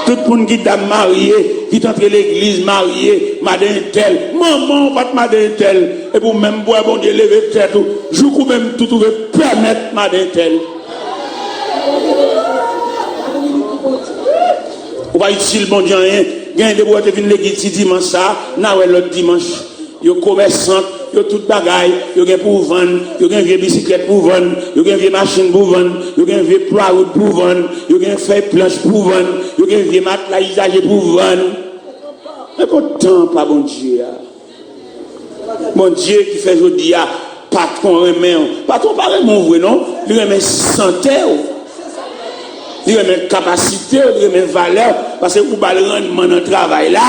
B: Tout le monde qui est marié, qui est entré l'église marié, madame tel, maman, pas madame tel, et pour même boire, bon Dieu lever tête, je vous même tout permettre madame tel. Ou pas utile, bon Dieu, rien. Gagne des boîtes de l'église dimanche ça, n'a l'autre dimanche. Yo commerçant, yo tout bagaille, yo gen pour vendre, yo gen vieux bicyclette pour vendre, yo gen vieux machine pour vendre, yo gen vieux plywood pour vendre, yo gen fait planche pour vendre, yo gen vieux matelas usagé pour vendre. Mais pourtant pas bon Dieu. Mon Dieu qui fait aujourd'hui patron remet, patron pas vraiment vrai non, il remet santé. Il remet capacité, il remet valeur parce que vous avez le rendement dans le travail là.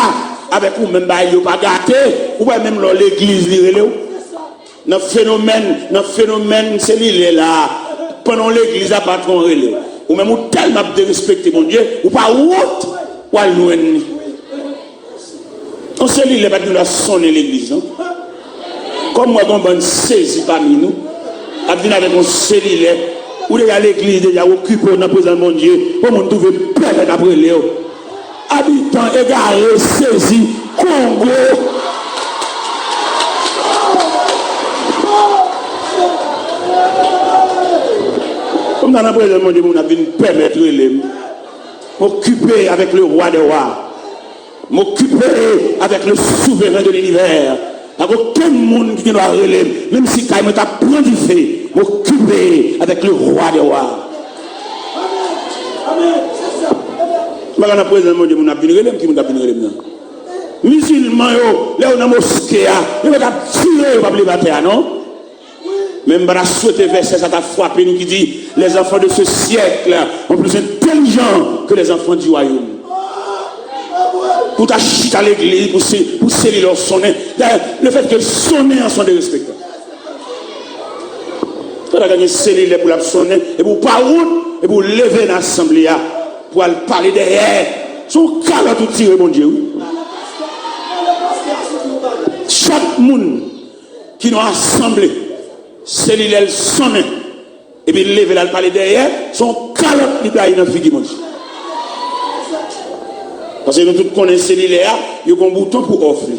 B: Avec vous même il n'y a pas gâté, ou pas même dans l'église, dans le phénomène, c'est l'île là. Pendant l'église, il n'y a pas de relais. Ou même tellement de respecter mon Dieu, ou pas autre, ou à loin. On sait l'île, il n'y a pas de sonner l'église. Comme moi, on a saisi parmi nous, à venir avec un cellulaire, où il y a l'église déjà occupée dans le présent de mon Dieu, pour nous trouver permettre après Léo. Habitants égarés, saisis, Congo. Comme dans le présent de mon Dieu, on a venu permettre Léo. M'occuper avec le roi des rois. M'occuper avec le souverain de l'univers. Avec aucun monde qui doit relever, même si quand il t'a pris du fait, m'occuper avec le roi des rois. Amen. Je ne sais pas si mon Dieu m'a bien relève, qui m'a bien relève. Musulmans, là où on a mosquée, ils vont tirer, ils vont les battre, non? Même si je souhaite verset, ça t'a frappé, nous qui dit les enfants de ce siècle sont plus intelligents que les enfants du royaume. Pour t'acheter à l'église, pour sceller leur sonnet. Le fait que le sonnet en sont des respectants. Tu as gagné sceller pour la sonner et pour pas route et pour lever l'assemblée pour aller parler derrière. Son calme tout tiré, mon Dieu. Chaque monde qui nous a assemblé, sceller le sonnet et puis lever la parler derrière, son calme qui doit y dans le figure, mon Dieu. Parce que nous tous connaissons cellulaire, il y a un bouton pour offrir.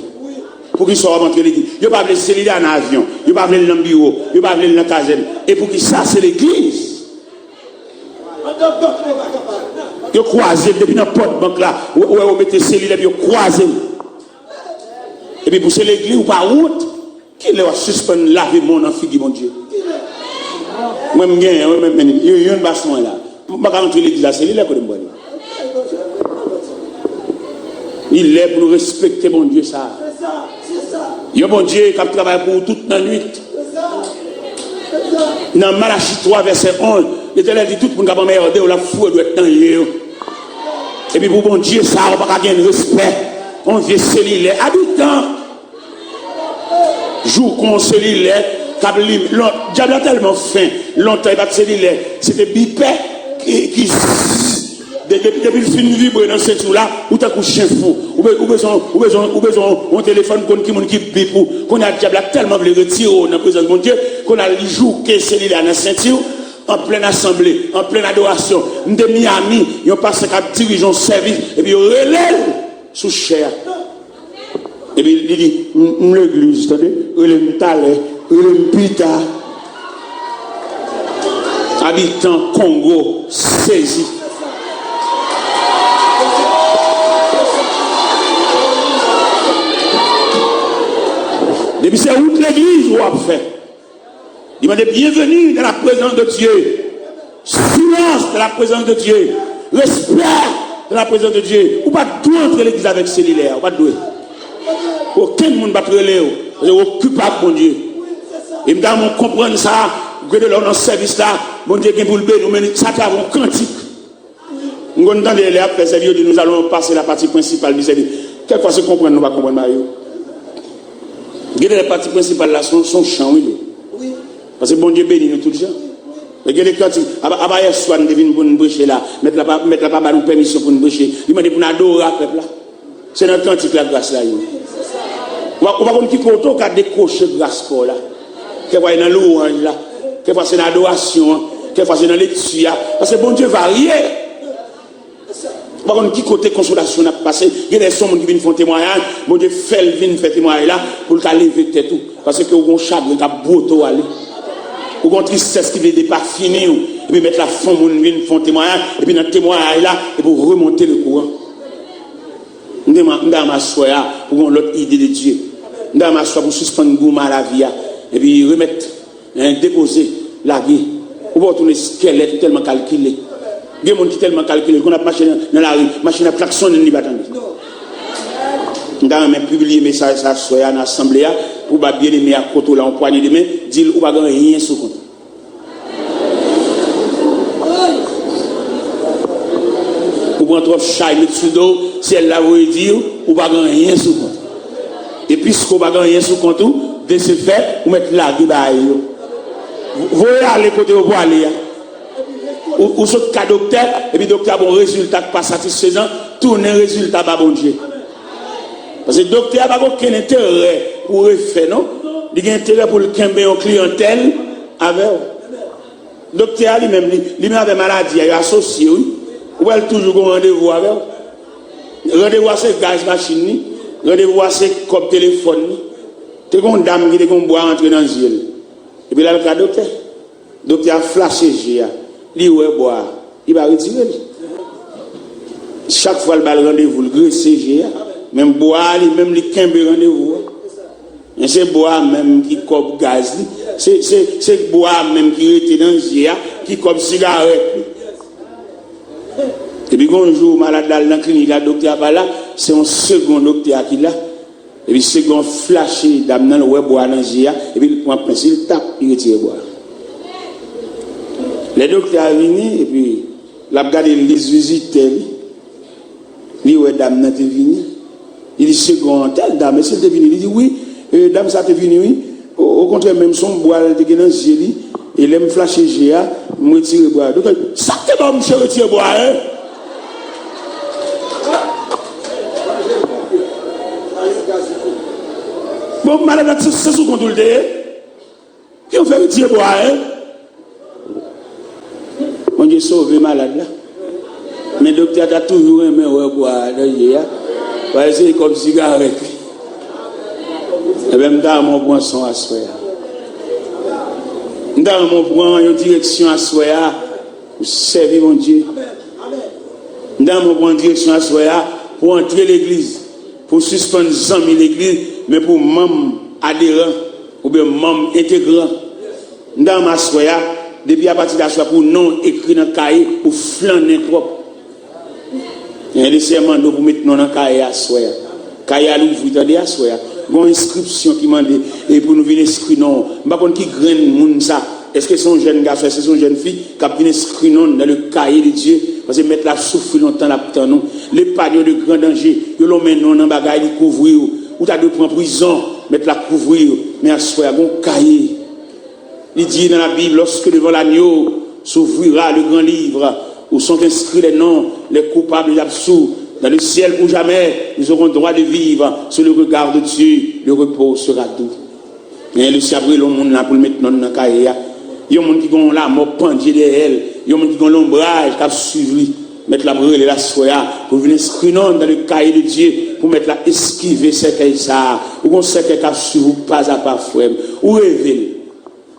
B: Pour qu'il soit rentré l'église. Il n'y a pas de cellulaire en avion, il n'y a pas de dans le bureau, il n'y a pas de dans la caserne. Et pour qu'il ça, c'est l'église. Il a croisé depuis dans la porte banque là, où on met cellulaire, il a croisé. Et puis pour c'est l'église ou pas route, qui va suspendre laver mon enfant, mon Dieu. Moi-même, il y a un bassin là. Je ne vais pas rentrer l'église là, c'est l'église que je me il est pour nous respecter, mon Dieu, ça. Il y a mon Dieu qui travaille pour toute la nuit. Dans Malachie 3, verset 11, l'Éternel dit tout le monde qui a merdé, on la foule doit être dans le. Et puis pour mon Dieu, ça, on ne va pas gagner respect. On vient cellulaire. Habitant. Jour qu'on cellulaire, le diable a tellement faim. Longtemps, il va cellulaire. C'était bipé qui. Depuis le film vibre dans ce tour là, où tu as couché fou, ou besoin un téléphone qui bip, qu'on a diable tellement voulu retirer dans la présence de mon Dieu, qu'on a le jour qui est cellulaire dans la ceinture, en pleine assemblée, en pleine adoration. Nous sommes Miami, ils ont passé à diriger un service, et puis ils relèvent sous chair. Et puis il dit, l'église, vous savez, relève Talé, relève Pita. Habitant Congo, saisi. Depuis c'est où l'église où a fait. Il m'a dit bienvenue dans la présence de Dieu. Silence dans la présence de Dieu. Respect dans la présence de Dieu. Ou pas tout entrer l'église avec cellulaire. Ou pas doué. Aucun monde ne va te relayer. Vous êtes occupable, mon Dieu. Et me donne comprendre ça. Vous êtes dans le service là. Mon Dieu, qui vous le bénit. Ça t'a un cantique. Nous allons faire servir. Nous allons passer la partie principale du service. Quelquefois, se comprendre, nous va comprendre Mario. Les parties principales là sont chants, oui. Parce que bon Dieu bénit nous tous les gens. Mais les cantiques, avant hier soir, nous devons nous brûcher là, mettre la pas nous permission pour nous brûcher. Il m'a dit pour nous adorer le peuple là. C'est notre cantique la grâce là. On va comme qui compte qu'à décrocher grâce pour là. Quelquefois dans louange là, quelquefois c'est dans l'adoration, quelquefois c'est dans lecture. Parce que bon Dieu varie. Par contre, qui côté consolation n'a passé, il y a des gens qui viennent faire témoignage, mon Dieu fait faire témoignage là, pour le lever tête tout. Parce que vous avez un chagrin, vous avez un beau aller. Vous avez une tristesse qui ne veut pas finir, et puis mettre la femme, vous venez faire témoignage, et puis dans le témoignage là, et pour remonter le courant. Nous devons m'asseoir pour avoir l'autre idée de Dieu. Nous devons m'asseoir pour suspendre gourmand à la vie, et puis remettre, déposer la vie. Vous pouvez retourner squelette tellement calculé. Il y a des gens qui sont tellement calculés qu'on a marché dans la rue, machine à klaxon, ils ne pas attendre. Nous avons même publié un message à l'Assemblée pour bien aimer à côté là en poignée de main, dire ou pas rien sous compte. Ou prendre trop chat mettre sous dos, si elle l'a voulu dire ou pas rien sous compte. Et puisqu'on pas rien sous compte, de ce fait, vous mettez la gueule à eux. Vous voyez aller côté où vous allez. Ou saute qu'à docteur, et puis docteur a bon résultat pas satisfaisant, tourne un résultat pas bon Dieu. Parce que docteur n'a pas aucun intérêt pour refaire, non? il a intérêt pour le camber en clientèle avec. Docteur lui-même, lui-même avait maladie, il est associé, oui. Ou elle toujours un rendez-vous avec. Rendez-vous à ces gaz machine, rendez-vous à ces copes téléphone. Tu as une dame qui a boire entrer dans le ciel. Et puis là, le cas docteur. Docteur a flashé, il va boire, il va retirer. Chaque fois, il va le rendez-vous, le grec, même boire, même le camber rendez-vous. Et c'est boire même qui coupe gaz, c'est boire même qui était dans le ciel, qui coupe cigarette. Et puis, quand on joue malade dans la clinique, le docteur va là, c'est un second docteur qui est là. Et puis, second flashé, dame dans le web, boire dans le ciel, et puis, il prend un pinceau, il tape, il retire boire. Les docteurs sont venus, et puis, la regardé les visiteurs, il dit, dame, n'a-t-il venu? Il dit, second, telle dame, est-ce qu'elle est venue? Il dit, oui, dame, ça t'est venu, oui. Au contraire, même son bois, elle était dans le ciel, et l'aime flasher, je me retire boire. Donc, ça t'est bon, monsieur, retire boire, hein? Bon, malade, c'est sous contrôle de. Qui ont fait retirer boire, hein? On dit sauver malade là. Mais le docteur a toujours aimé boire. On va essayer comme cigarette. Et bien, dans mon boisson à soi. Dans mon point, une direction à soi pour servir mon Dieu. Dans mon point, direction à soi pour entrer l'église, pour suspendre les amis l'église, mais pour membres adhérents ou bien membres intégrants. Dans ma soya, depuis à partir de la soya, pour non écrit dans le cahier, pour flâner trop. Il y a des serments pour mettre non dans le cahier à soya. Cahier à l'ouvrir, à soya. Il y a une inscription qui m'a dit, et pour nous venir inscrire non. Je ne sais pas qui graine moun ça. Est-ce que c'est un jeune garçon, est-ce que c'est une jeune fille qui a venu inscrire non dans le cahier de Dieu? Parce que mettre la souffrir longtemps, la putain non. Les pagnos de grand danger, ils l'ont mis non dans le bagage, ils couvrir. Ou tu as de prendre prison, mettre la couvrir. Mais à soya, il y a un cahier. Il dit dans la Bible, lorsque devant l'agneau s'ouvrira le grand livre, où sont inscrits les noms, les coupables, les absous, dans le ciel où jamais nous aurons droit de vivre sous le regard de Dieu, le repos sera doux. Mais le sabre, le monde là pour le mettre dans le cahier. Il y a des gens qui ont la mort pendue derrière elle, il y a des gens qui ont l'ombrage qui a suivi, mettre la brûle et la soya, pour venir inscrire dans le cahier de Dieu, pour mettre la esquiver ce qu'elle ça, ou qu'on sait qu'elle a suivi pas à pas frère, ou rêver.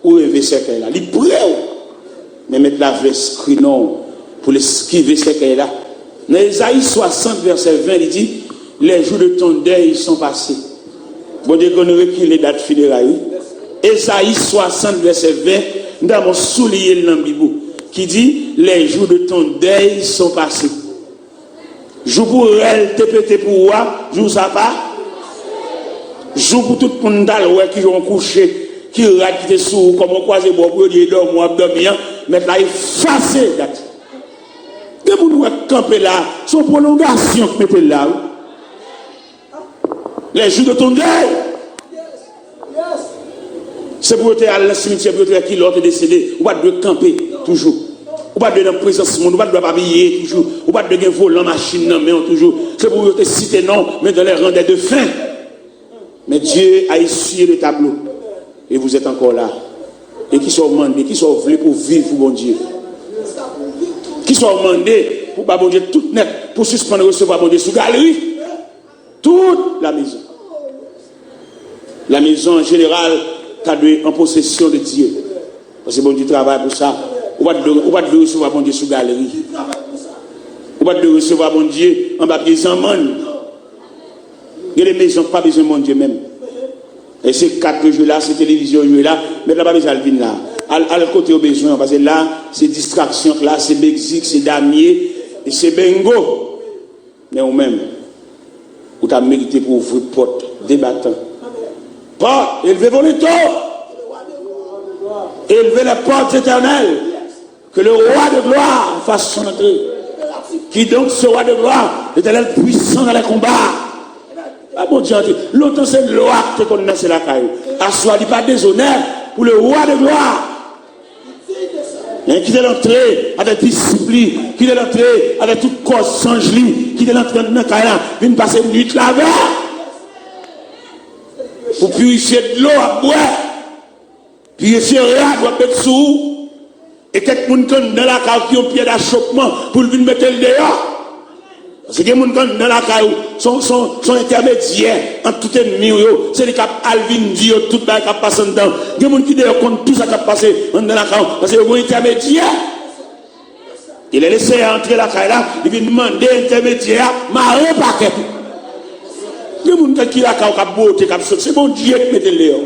B: Où est ce qu'elle a? Il brûle. Mais mettre la vraie screen pour l'esquiver ce qu'elle a. Dans Ésaïe 60, verset 20, il dit, les jours de ton deuil sont passés. Bon Dieu, qu'on aurait qu'il les dates funérailles. Ésaïe 60, verset 20, dans mon soulier le Nambibou, qui dit, les jours de ton deuil sont passés. Jour pour elle, te pété pour moi, jour ça pas. Jour pour tout le monde qui ont couché. Qui rate qui te sous comme on croise bon pour dire dormir moi dormir mettre là effacer date que vous nous camper là son prolongation que mettez là les jours de ton deuil c'est pour te aller au cimetière pour te qui l'autre décédé ou pas de camper toujours ou pas de dans présence monde ou pas de habiller toujours ou pas de voler machine non mais toujours c'est pour te citer non mais dans les rangs de fin mais Dieu a essuyé le tableau. Et vous êtes encore là. Et qui sont demandés, qui sont venus pour vivre pour bon Dieu. Qui sont demandés pour pas bon Dieu tout net, pour suspendre recevoir bon Dieu sous galerie. Toute la maison. La maison en général, tu en possession de Dieu. Parce que bon Dieu travaille pour ça. On va te recevoir bon Dieu sous galerie. On va te recevoir bon Dieu en papier sans monde. Il y a des maisons pas besoin de bon Dieu même. Et ces 4 jeux là, ces télévisions jeux là, mais là, pas besoin de là. À le côté au besoin, parce que là, c'est distraction, là, c'est Mexique, c'est damier, et c'est bingo. Mais ou même, vous avez mérité pour ouvrir porte, débattant. Porte, élevez vos létaux. Élevez les portes éternelles. Que le roi de gloire fasse son entrée. Qui donc ce roi de gloire, l'éternel puissant dans les combats. Ah bon Dieu, l'autre c'est le roi qui connaît la caille. Assois, il pas déshonneur pour le roi de gloire. Qui est l'entrée avec discipline, qui est l'entrée avec toute cause sans gelée, qui est l'entrée dans la caille, vient passer une nuit là-bas. pour purifier de l'eau à boire, purifier là, doit mettre sous, et quelques personnes dans la cave qui ont pied d'achoppement pour venir mettre le dehors. Parce que les gens dans la cave sont intermédiaires entre tout ennemi, c'est les cap Alvin Dio, tout le monde qui passe dedans. Les gens qui d'ailleurs comptent tout ça qui a passé dans la cave, parce que les gens intermédiaires. Il est laissé entrer la cave là, il vient demander intermédiaire, marre paquet. Les gens qui la cave qui beauté, c'est bon Dieu qui met le dehors.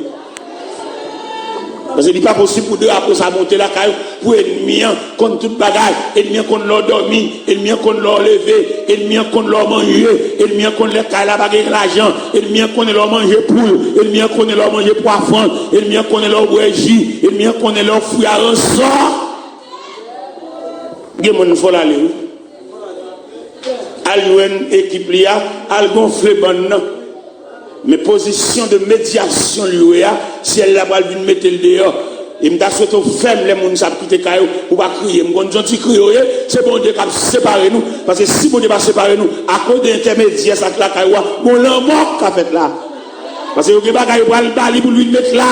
B: Parce que ce n'est pas possible pour deux après ça monter la caille pour ennemi contre toute bagaille, ennemi contre leur dormir, ennemi contre leur lever, ennemi contre leur manger, ennemi contre les cailles la baguette l'argent, ennemi contre leur manger poule, ennemi contre leur manger poisson, ennemi contre leur bougie, ennemi contre leur fruits à ressort. Il faut aller. Al équipe là, al gonfler bonne. Mais position de médiation lui si elle la va venir mettre le dehors et me souhaite au ferme les gens ça quitter caillou pour pas crier me gon gentil crier c'est bon Dieu qui séparer nous parce que si bon Dieu va séparer nous à cause d'intermédiaire ça la caillou bon l'amour qu'a fait là parce que yo bagaille pour le bali pour lui mettre là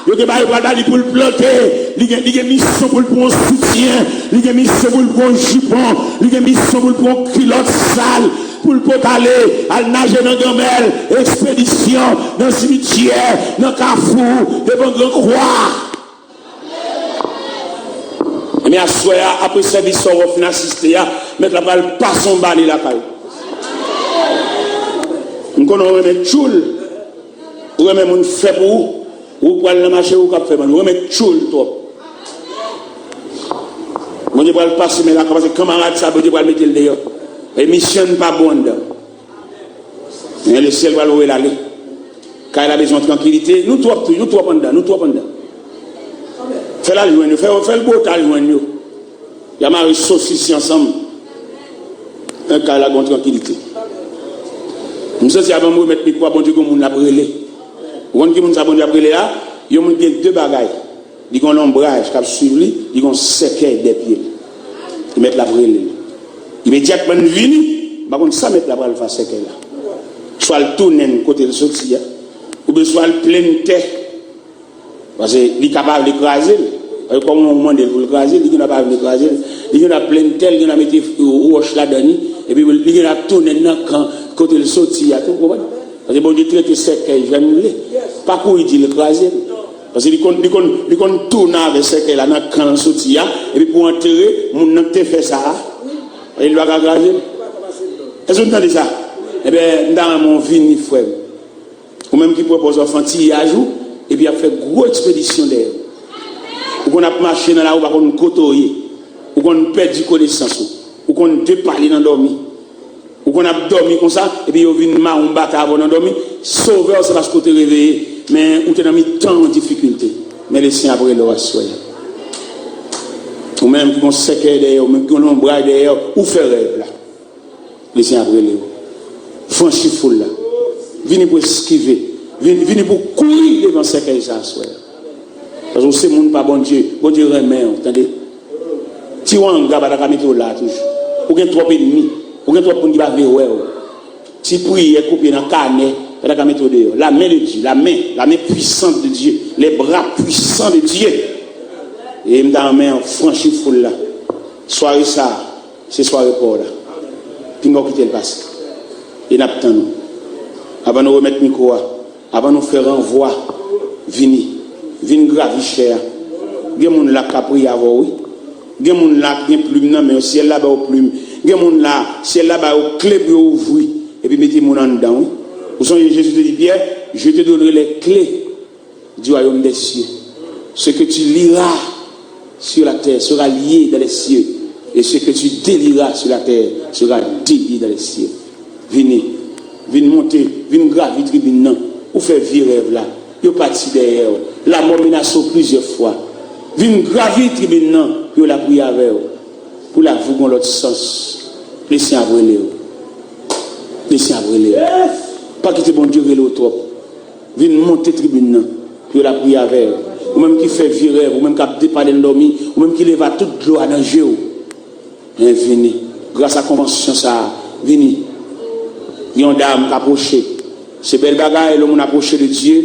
B: yo bagaille pour bali pour le planter il a mission pour le prendre soutien il a mission pour le prendre jupon il a mission pour le prendre culotte sale pour le aller à nager dans la gamelle, expédition, dans le cimetière, dans le carrefour, devant le grand croix. Mais à soi, après service, on va assister à mettre la balle pas son bali la caille. Nous connaissons remettre choule, ou remettre mon fait pour ou pour aller marcher ou cap faire, ou remettre choule trop. Mon Dieu va le passer, mais là, parce que camarade, ça, mon Dieu va le mettre le dehors. Et mission n'est pas bonne. Mais le ciel va louer l'aller. Car il a besoin de tranquillité. Nous trois pendant. Fais la loin, fais le beau tal loin. Il y a ma sauce ici ensemble. Un cas la bonne tranquillité. Nous sommes avant de mettre quoi, bon Dieu, comme on a brûlé. Vous voyez qui on a brûlé là, il y a deux bagailles. Ils ont l'ombrage qui a suivi, ils ont séqué des pieds. Ils mettent la brûlée. Immédiatement vini, par contre ça mettre la balle face là. Soit le tourner côté de sortie, ou bien soit le plein terre. Parce qu'il est capable d'écraser. Comme on demande de l'écraser, il n'est pas capable d'écraser. Il a plein terre, il a mis roche là-dedans, et puis il a tourné dans côté de sortie. Parce que bon Dieu traite sec, il vient nous pas quoi il dit l'écraser. Parce qu'il tourne avec sec là dans le camp de sortie, et puis pour enterrer, mon n'a pas fait ça. Il doit aggraver. Est-ce que vous entendez ça? Eh bien, dans mon vini frère, ou même qui propose un fanti à jour, et puis il a fait une grosse expédition d'air. Ou qu'on a marché dans la rue, ou qu'on a côtoyé, ou qu'on a perdu connaissance, ou qu'on a déparlé dans dormi, ou qu'on a dormi comme ça, et puis il y a une main, on bat avant dans dormi. Sauveur, c'est parce qu'on t'est réveillé, mais on t'a mis tant en difficulté. Mais les siens après le soir. Ou même qui ont séqué d'ailleurs, ou même qui ont l'ombrage d'ailleurs, ou faire rêve là. Les siens après les franchis foule là. Venez pour esquiver. Venez pour courir devant séqué ça soir. Parce que c'est monde pas bon Dieu remet, entendez? Si on regarde la caméra là toujours. Ou bien trop ennemis, ou bien trop pour qui va voir. Si prier couper dans carnet, la caméra dehors. La main de Dieu, la main puissante de Dieu, les bras puissants de Dieu. Et je me franchi foule là. Soirée ça, c'est soirée pour là. Puis nous quitter le passé. Et nous attendons. Avant de remettre le micro, avant de nous faire renvoi, vini gravir cher. Il y a des gens là qui ont pris avant, oui. Il y a des gens là qui ont plume, mais aussi là bas au plume. Il y a des gens là, si là bas au clé pour ouvrir. Et puis mettez mon en dedans, oui. Vous savez, Jésus te dit, Pierre, je te donnerai les clés du royaume des cieux. Ce que tu liras sur la terre sera lié dans les cieux. Et ce que tu délieras sur la terre sera délié dans les cieux. Venez monter, venez gravir tribune, non. Ou faire virer là. Vous parti derrière. La mort menace plusieurs fois. Venez gravir tribune, non. Vous la prier avec vous. Pour la vous dans l'autre sens. Laissez à brûler. Laissez à brûler. Pas quitter bon Dieu vélo trop. Venez monter tribune, non. Vous la prier avec vous. Ou même qui fait virer, ou même qui a départé de dormir, ou même qui lève toute l'eau à danger. Venez, grâce à la convention, ça, venez. Il y a une dame qui a approché. C'est belle bagaille, l'homme a approché de Dieu,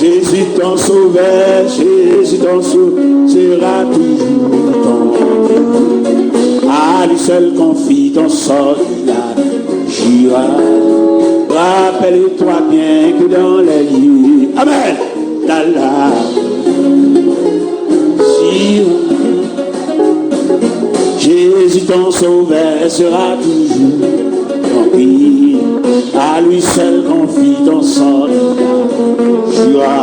B: Jésus ton sauveur, Jésus ton sauveur, sera toujours ton. À lui seul confie ton sort, il a jura. Rappelle-toi bien que dans les lieux, amen, d'Allah, si Jésus ton sauveur sera toujours confie, à lui seul confie ton sort, jura.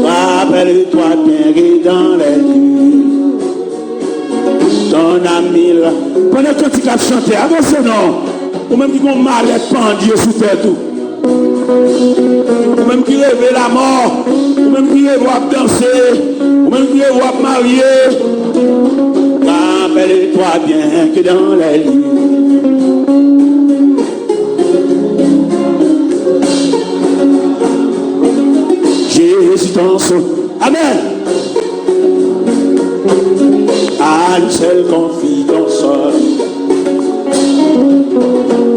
B: Rappelle-toi bien que dans les lieux, ton ami là, pendant que tu as chanté, avancez non. Ou même qui ont mal pendu sous terre tout. Ou même qui rêve la mort. Ou même qui rêve danser. Ou même qui rêve marier. Rappelle-toi bien que dans les lieux. Jésus ton sauveur. Amen. À lui seul confie ton sort.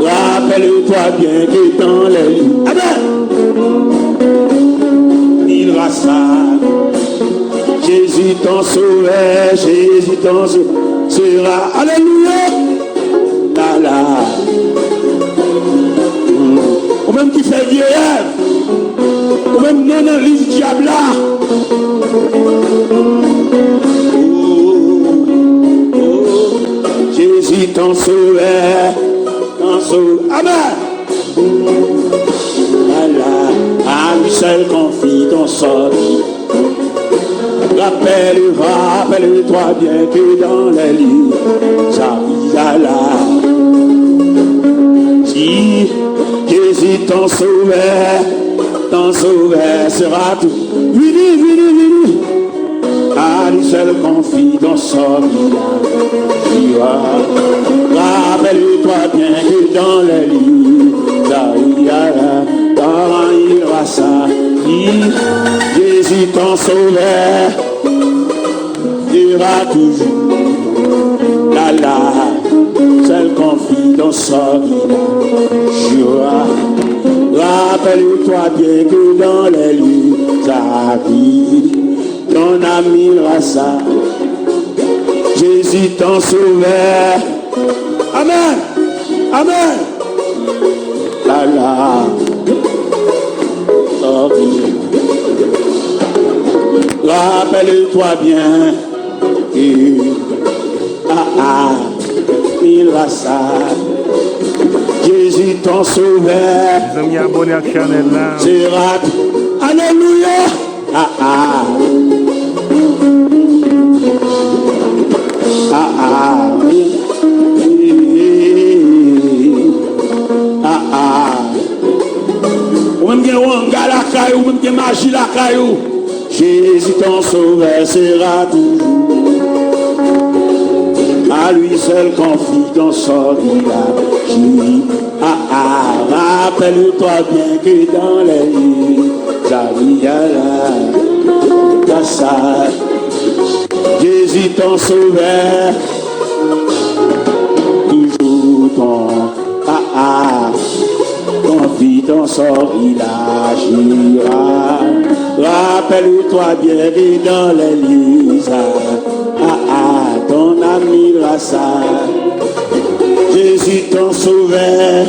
B: Rappelle-toi bien que dans les lieux, amen, il rassale. Jésus ton sauveur, Jésus ton sauveur sera, alléluia, là là. Ou même qui fait vieux rêve, ou même non dans le livre diable là. Jésus ton sauveur. Amen. Allah, à lui seul confie ton sort. Rappelle-toi bien que dans les lieux, j'arrive à la. Si Jésus ton sauveur sera tout. Vini. À lui seul confie ton sort. Rappelle-toi bien que dans les lieux, dans il va ça, Jésus ton sauveur, ira toujours, là, seul confie dans son jura. Rappelle-toi bien que dans les lieux, j'arrive, ton ami Rassa, Jésus ton sauveur. Amen. Amen. Là. Rappelle-toi bien que il va ça. Jésus ton sauveur.
C: Les amis abonnés à Chanel là.
B: Sera. Alléluia. Ou même qu'il y a un gars la caillou, ou même qu'il y a magie la caillou. Jésus ton sauveur sera toujours. À lui seul confie ton sort, il a. Rappelle-toi bien que dans les lieux, Jésus ton sauveur, toujours ton confie ton sort, il agira. Rappelle-toi bien que dans les lieux, ton ami Rassa, Jésus ton sauveur.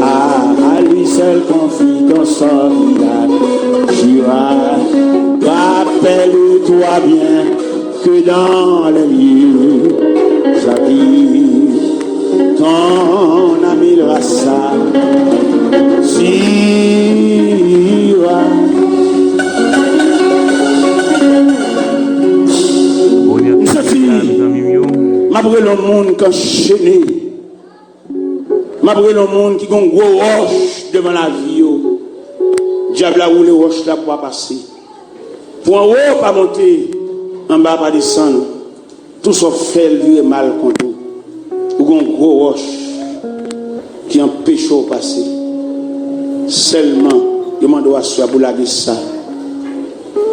B: À lui seul confie ton sort, il agira. Rappelle-toi bien que dans les lieux, j'habite ton ami Rassa. M'abré le monde qui enchaîné. M'abré le monde qui a un gros roche devant la vie. Diable a roulé roche là pour passer. Pour en haut pas monter, en bas pas descendre. Tout ce fait lui est mal contre vous. Ou un gros roche qui empêche de passer. Seulement, il m'a doit soit pour laguer ça.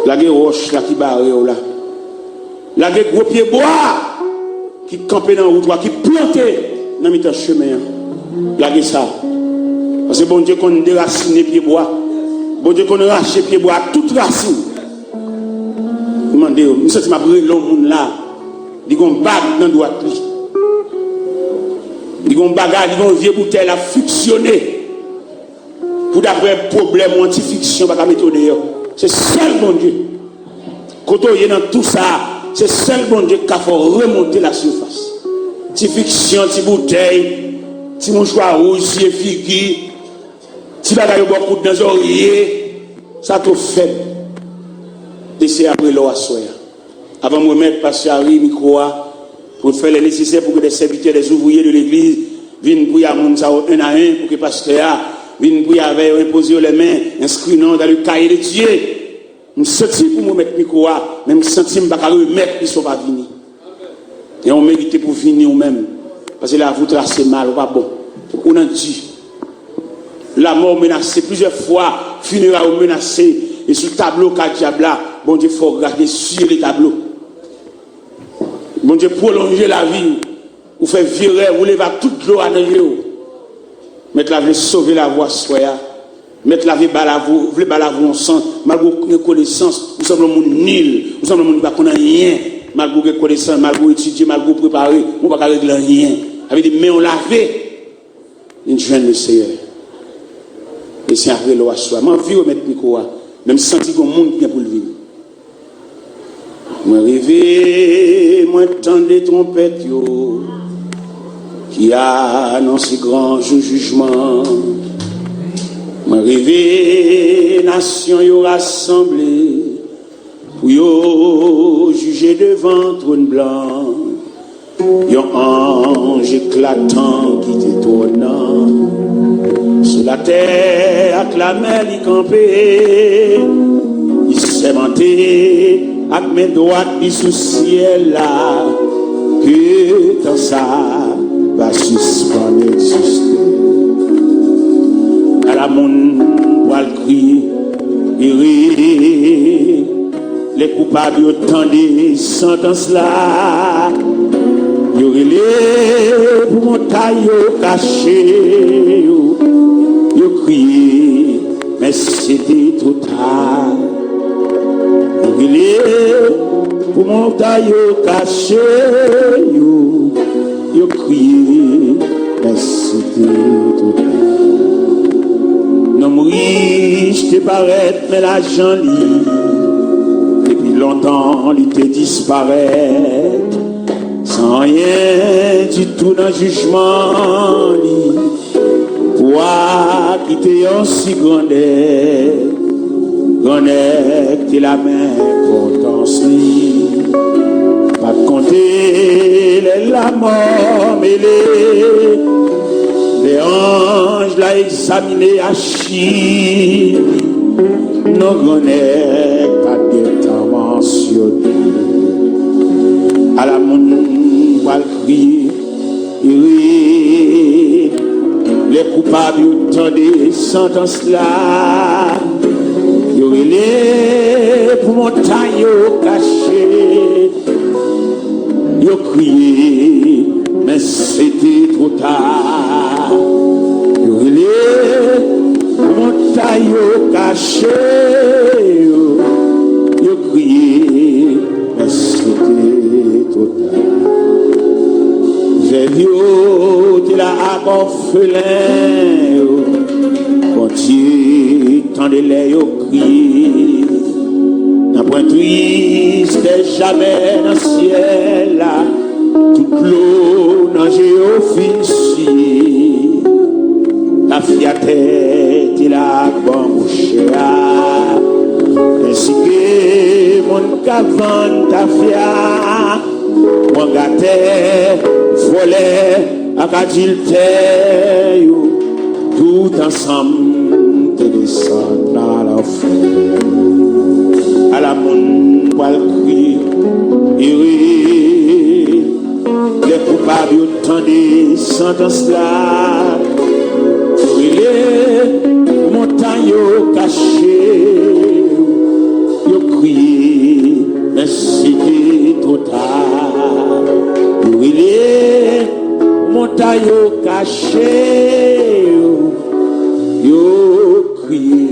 B: Laguer roche là qui barre là. Laguer gros pied bois qui campait dans la route, qui plantait dans le chemin. Laguer ça. Parce Parce que bon Dieu qu'on déracine pieds bois. Bon Dieu qu'on arrache pieds bois à toute racine. Demandez, nous sommes brûlés l'homme là. Ils ont bague dans droite lui. Ils ont bagarre, ils ont vieux bouteille à fictionner. Pour d'après problème anti-fiction, pas mettre dehors. C'est seul bon Dieu. Quand on est dans tout ça, c'est seul bon Dieu qui a fait remonter la surface. Ti fiction, ti bouteille, ti mouchoir rouge, ti figure, ti bagaille beaucoup dans les oreillers, ça te fait. Laissez après l'eau à soi. Avant de me mettre pasteur Harry micro pour faire les nécessaires pour que les serviteurs, les ouvriers de l'église viennent pour y avoir un à un pour que pasteur vienne pour y avoir imposé les mains, inscrit dans le cahier de Dieu. Je sens pour me mettre micro, même si je ne pas remettre, ils ne sont pas venus. Et on mérite pour finir nous-mêmes. Parce que là, vous tracez mal, pas bon. On a dit. La mort menacée plusieurs fois, funérailles menacées. Et sur le tableau qu'a diable là, bon Dieu, il faut regarder sur les tableaux. Bon Dieu, prolonger la vie. Vous faites virer, vous levez toute l'eau à nous. Mettre la vie, sauver la voie, soya. Mettre la vie, vous voulez balaver ensemble. Malgré la connaissance, nous sommes le monde nul. Nous sommes le monde qui n'a rien. Malgré connaissance, malgré étudier, malgré préparer, on ne va pas régler rien. Avec des mains lavées, une jeune le Seigneur. Et c'est après l'eau à soi. Je vais remettre le micro, même sentir que le monde vient pour le vivre. Moi rêvé, moi tendre des trompettes, qui annonce grand jugement. Moi rêvé, nation yo rassemblée. Pour yo juger devant trône blanc, yon ange éclatant qui t'étonnant. Sur la terre, avec la mer, il campait, il s'est monté, avec mes droites, il sous ciel là, que dans ça va suspendre exister. À la monde, pour le cri, les coupables autant des sentences là, y aurait les pour mon taille caché, y crié, mais c'était trop tard. Y aurait les pour mon taille caché, y crié, mais c'était trop tard. Non riche te paraître, mais l'argent lit. Longtemps, il te disparaît, sans rien du tout dans le jugement. Toi qui t'es aussi grande, t'es la même importance. Pas compter la mort mêlée, les anges l'ont examiné à Chine, non connaît pas de temps mentionné. À la monde va le crier, les coupables ont des sentences là, il y aurait les pour montagne cachées, ils ont crié, mais c'était trop tard. Il y aurait les montagne cachées, ils ont crié, mais c'était trop tard. J'ai vu t'es là à orphelin, quand tu tendais au cri, n'a point triste jamais dans le ciel là, toute l'eau nageait au finci, la fiaté t'es là bambouché, ainsi que mon cavant ta fia. Mon gâté, volé, adultère, tout ensemble te descend dans l'enfer. À la monde, pour le cri, les coupables ont des sentences là, les montagnes cachées, ils crient, mais c'était trop tard. Les montagnes cachées, yo crié.